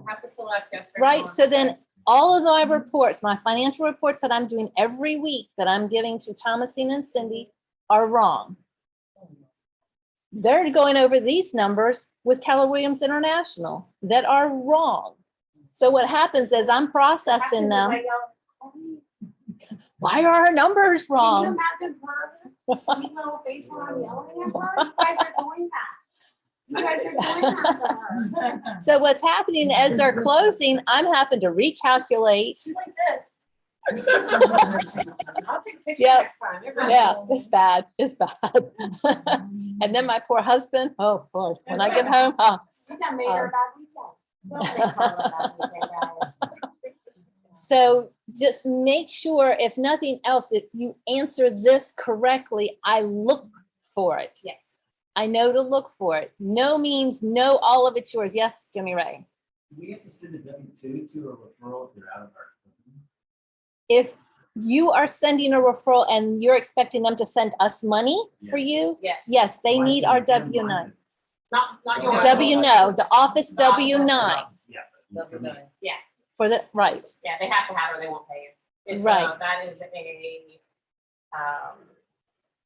Have to select yes or Right, no. so then all of my reports, my financial reports that I'm doing every week that I'm giving to Thomasine and Cindy are wrong. They're going over these numbers with Keller Williams International that are wrong. So what happens is I'm processing them. Why are our numbers Can you wrong? imagine her sweet little face when I'm yelling at her? You guys are doing that. You guys are doing that to her. So what's happening as they're closing, I'm having to recalculate. She's like this. I'll take a picture Yep. next time. You're right. Yeah, it's bad. It's bad. And then my poor husband, oh, Lord, when I get home, You done made her a bad weekend. Don't make her a bad weekend, guys. so just make sure, if nothing else, if you answer this correctly, I look for it. Yes. I know to look for it. No means no, all of it's yours. Yes, Jimmy Ray. Do we have to send a W-2 to a referral if they're out of our company? If you are sending a referral and you're expecting them to send us money for you, Yes. yes, they Why need send our them W-9. mine? Not yours. W-9, the office The office W-9 Yeah. but for me. Yeah, for the, right, yeah, they have to have it or they won't pay you. It's, Right. That is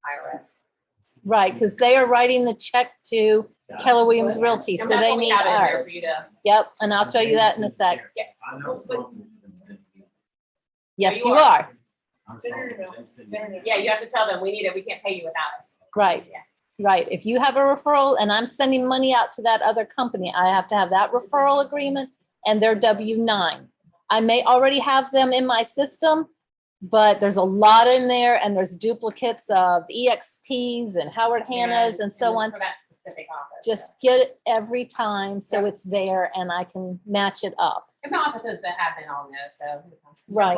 IRS. right, because they are writing the check to Keller Williams Realty, so And that's they what we need have in there ours. for you to. Yep, and I'll show you that in a sec. I'm not responsible for them. Yes, you you are. are, I'm responsible for them sending it. Yeah, you have to tell them, we need it, we can't pay you without it. right, Yeah. right. If you have a referral and I'm sending money out to that other company, I have to have that referral agreement and their W-9. I may already have them in my system, but there's a lot in there and there's duplicates of EXPs and Howard Hanna's and so it's on. For that specific office. Just get it every time so it's there and I can match it up. And the offices that have been on there, so. Right.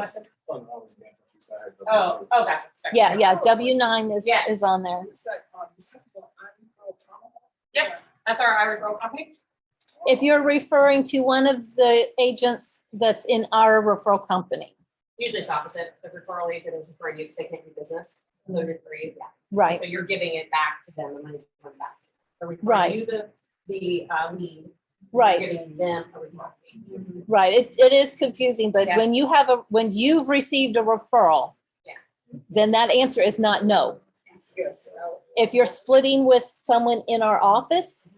Oh, gotcha. Sorry. Yeah, yeah, W-9 Yeah. is on there. What's that, December, Tomahawk? Yep, that's our referral company. If you're referring to one of the agents that's in our referral company, Usually it's opposite. The referral agent is referring you because they can't do business. So they refer you, yeah. right, So you're giving it back to them, the money comes back. They're Right. referring you the lead. You're right, Giving them a referral fee. right. It is confusing, but Yeah. when you've received a referral, Yeah. then that answer is not no. Yes. If you're splitting with someone in our office,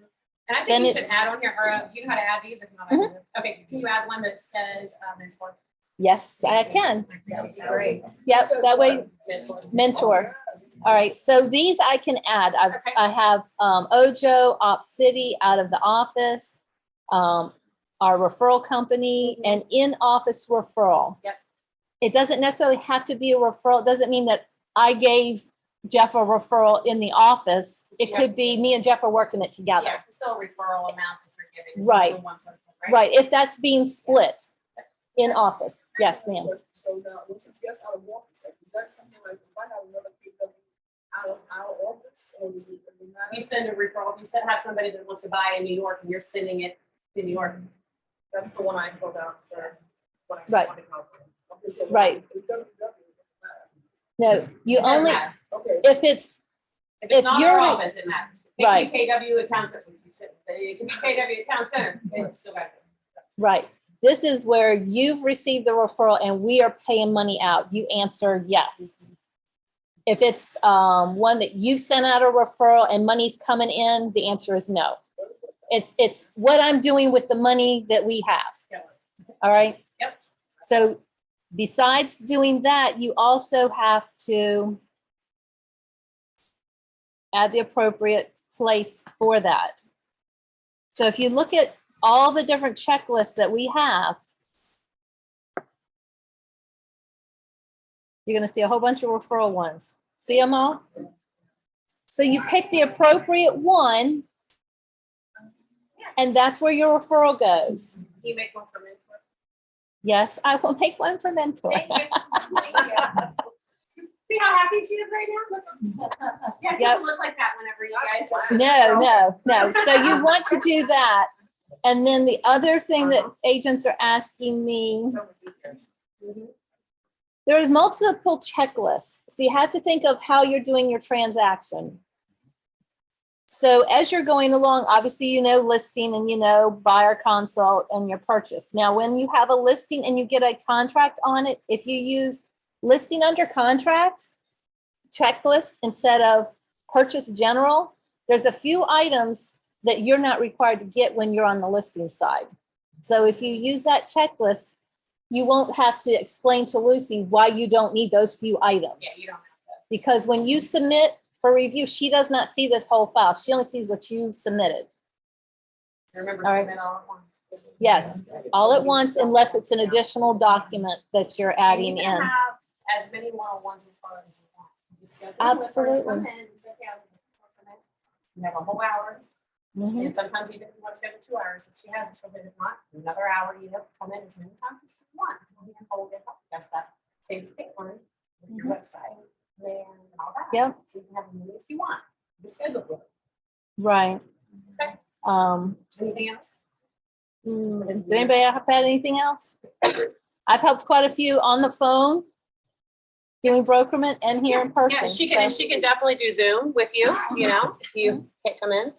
And I Then think you should it's- Mm-hmm. add on here, or do you know how to add these? If not, I can- Okay, can you add one that says mentor? yes, I can. That would be great. Yep, that way, Mentor. mentor. All right, so these I can add. Okay. I have Ojo, Op City out of the office, our referral company, and in-office referral. Yep. It doesn't necessarily have to be a referral. It doesn't mean that I gave Jeff a referral in the office. It could be me and Jeff are working it together. Yeah, it's still a referral amount that you're giving. Right. to one person, Right, if that's being split in office. Yes, ma'am. So now, what's it, yes, out of office, like, is that something like, if I have another PW out of our office, or is it? You send a referral, if you said have somebody that wants to buy in New York and you're sending it to New York. That's the one I filled out for. when I Right. wanted to- Okay, so Right. it doesn't matter. No, you It doesn't only, matter. Okay. if it's, If it's if not you're- our office, it matters. It Right. can be KW at town center. It can be KW at town center. It's still got it. right. This is where you've received the referral and we are paying money out. You answer yes. If it's one that you sent out a referral and money's coming in, the answer is no. It's what I'm doing with the money that we have. All right? Yep. So besides doing that, you also have to add the appropriate place for that. So if you look at all the different checklists that we have, you're going to see a whole bunch of referral ones. See them all? So you pick the appropriate one And that's where your referral goes. You make one for me. Yes, I will make one for Mentor. Thank you. Thank you. See how happy she is right now? Yeah, she Yep. doesn't look like that whenever you guys. No. So you want to do that. And then the other thing that agents are asking me, there are multiple checklists. So you have to think of how you're doing your transaction. So as you're going along, obviously, you know, listing and you know, buyer consult and your purchase. Now, when you have a listing and you get a contract on it, if you use listing under contract checklist instead of purchase general, there's a few items that you're not required to get when you're on the listing side. So if you use that checklist, you won't have to explain to Lucy why you don't need those few items. Yeah, you don't have to. Because when you submit for review, she does not see this whole file. She only sees what you submitted. Remember, All right. submit all at once. Yes, all at once unless it's an additional document that you're And adding you can in. have as many one-on-ones as far as you want. You schedule it, Absolutely. come in, it's okay, I'll come in. You have a whole hour, Mhm. and sometimes even if you want to schedule 2 hours, if she has it, she'll hit it not, another hour, you have to come in as many times as you want. You can hold it up, that's that same stick one, with your website, and all that. Yep. So you can have a meeting if you want, you schedule it. Right. Okay. Anything else? Does anybody have had anything else? I've helped quite a few on the phone doing brokerment and here in person. Yeah, she can definitely do Zoom with you, you know, if you can't come in.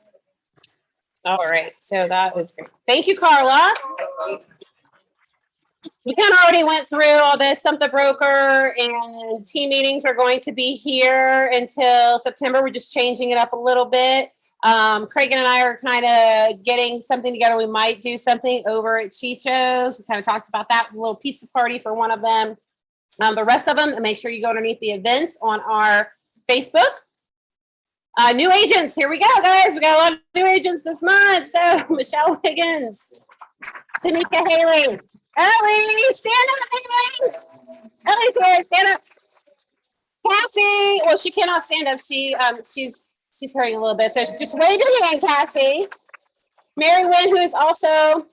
All right, so that is great. Thank you, Carla. We kind of already went through all this, Stump the Broker, and team meetings are going to be here until September. We're just changing it up a little bit. Craig and I are kind of getting something together. We might do something over at Chicho's. We kind of talked about that, a little pizza party for one of them. The rest of them, make sure you go underneath the events on our Facebook. New agents, here we go, guys. We got a lot of new agents this month. So Michelle Wiggins, Tanika Haley, Ellie, stand up, Haley. Ellie's here, stand up. Cassie, well, she cannot stand up. She's hurting a little bit. So just wave your hand, Cassie. Mary Wynn, who is also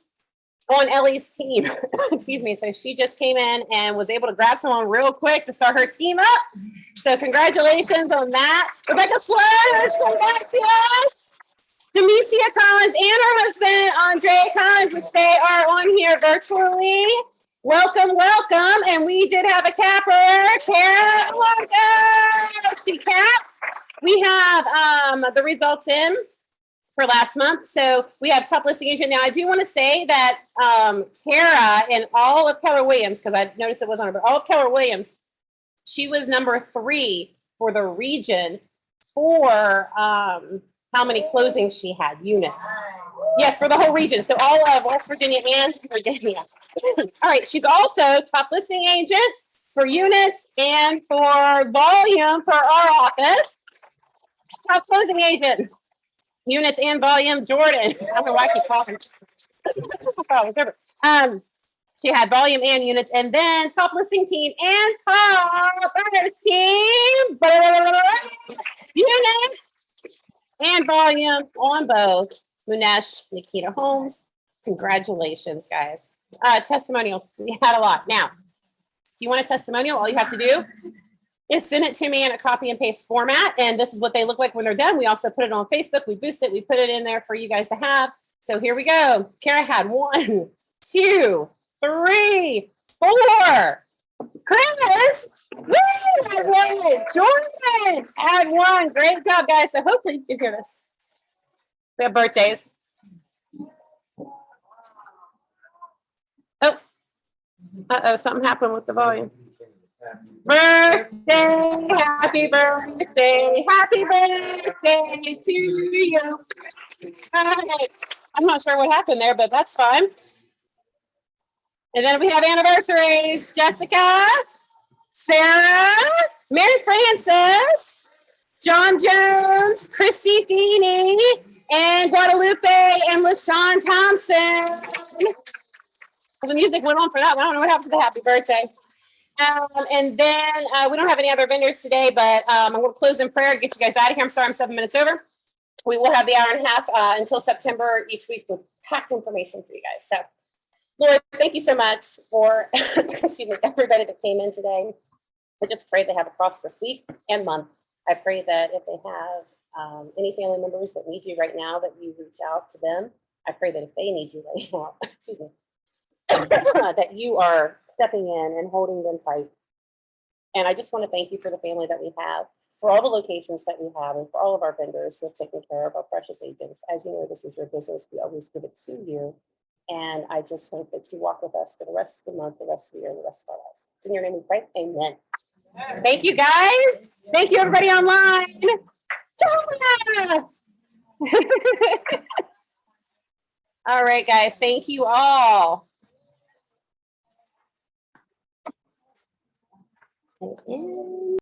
on Ellie's team. Excuse me. So she just came in and was able to grab someone real quick to start her team up. So congratulations on that. Rebecca Slurs, come back to us. Demecia Collins and her husband, Andre Collins, which they are on here virtually. Welcome, welcome. And we did have a capper, Kara Walker. She capped. We have the results in for last month. So we have top listing agent. Now I do want to say that Kara and all of Keller Williams, because I noticed it wasn't her, but all of Keller Williams, she was number 3 for the region for how many closings she had, units. Yes, for the whole region. So all of West Virginia and Virginia. All right. She's also top listing agent for units and for volume for our office. Top closing agent, units and volume, Jordan. I don't know why I keep talking. She had volume and units, and then top listing team and top buyers team, units and volume on both. Munesh, Nikita Holmes, congratulations, guys. Testimonials, we had a lot. Now, if you want a testimonial, all you have to do is send it to me in a copy and paste format. And this is what they look like when they're done. We also put it on Facebook. We boost it. We put it in there for you guys to have. So here we go. Kara had 1, 2, 3, 4. Chris, woo, had 1. Jordan had 1. Great job, guys. So hopefully you can hear this. We have birthdays. Oh, something happened with the volume. Birthday, happy birthday to you. All right. I'm not sure what happened there, but that's fine. And then we have anniversaries. Jessica, Sarah, Mary Frances, John Jones, Christy Feeney, and Guadalupe and LaShawn Thompson. Well, the music went on for that one. I don't know what happened to the happy birthday. And then we don't have any other vendors today, but I'm going to close in prayer, get you guys out of here. I'm sorry I'm 7 minutes over. we will have the hour and a half until September each week with packed information for you guys. So, Lord, thank you so much for excuse me, everybody that came in today. I just pray they have a prosperous week and month. I pray that if they have any family members that need you right now, that you reach out to them. I pray that if they need you right now, excuse me, that you are stepping in and holding them tight. And I just want to thank you for the family that we have, for all the locations that we have, and for all of our vendors who have taken care of our precious agents. As you know, this is your business. We always give it to you. And I just hope that you walk with us for the rest of the month, the rest of the year, and the rest of our lives. It's in your name we pray. Amen. Thank you, guys. Thank you, everybody online. All right, guys. Thank you all.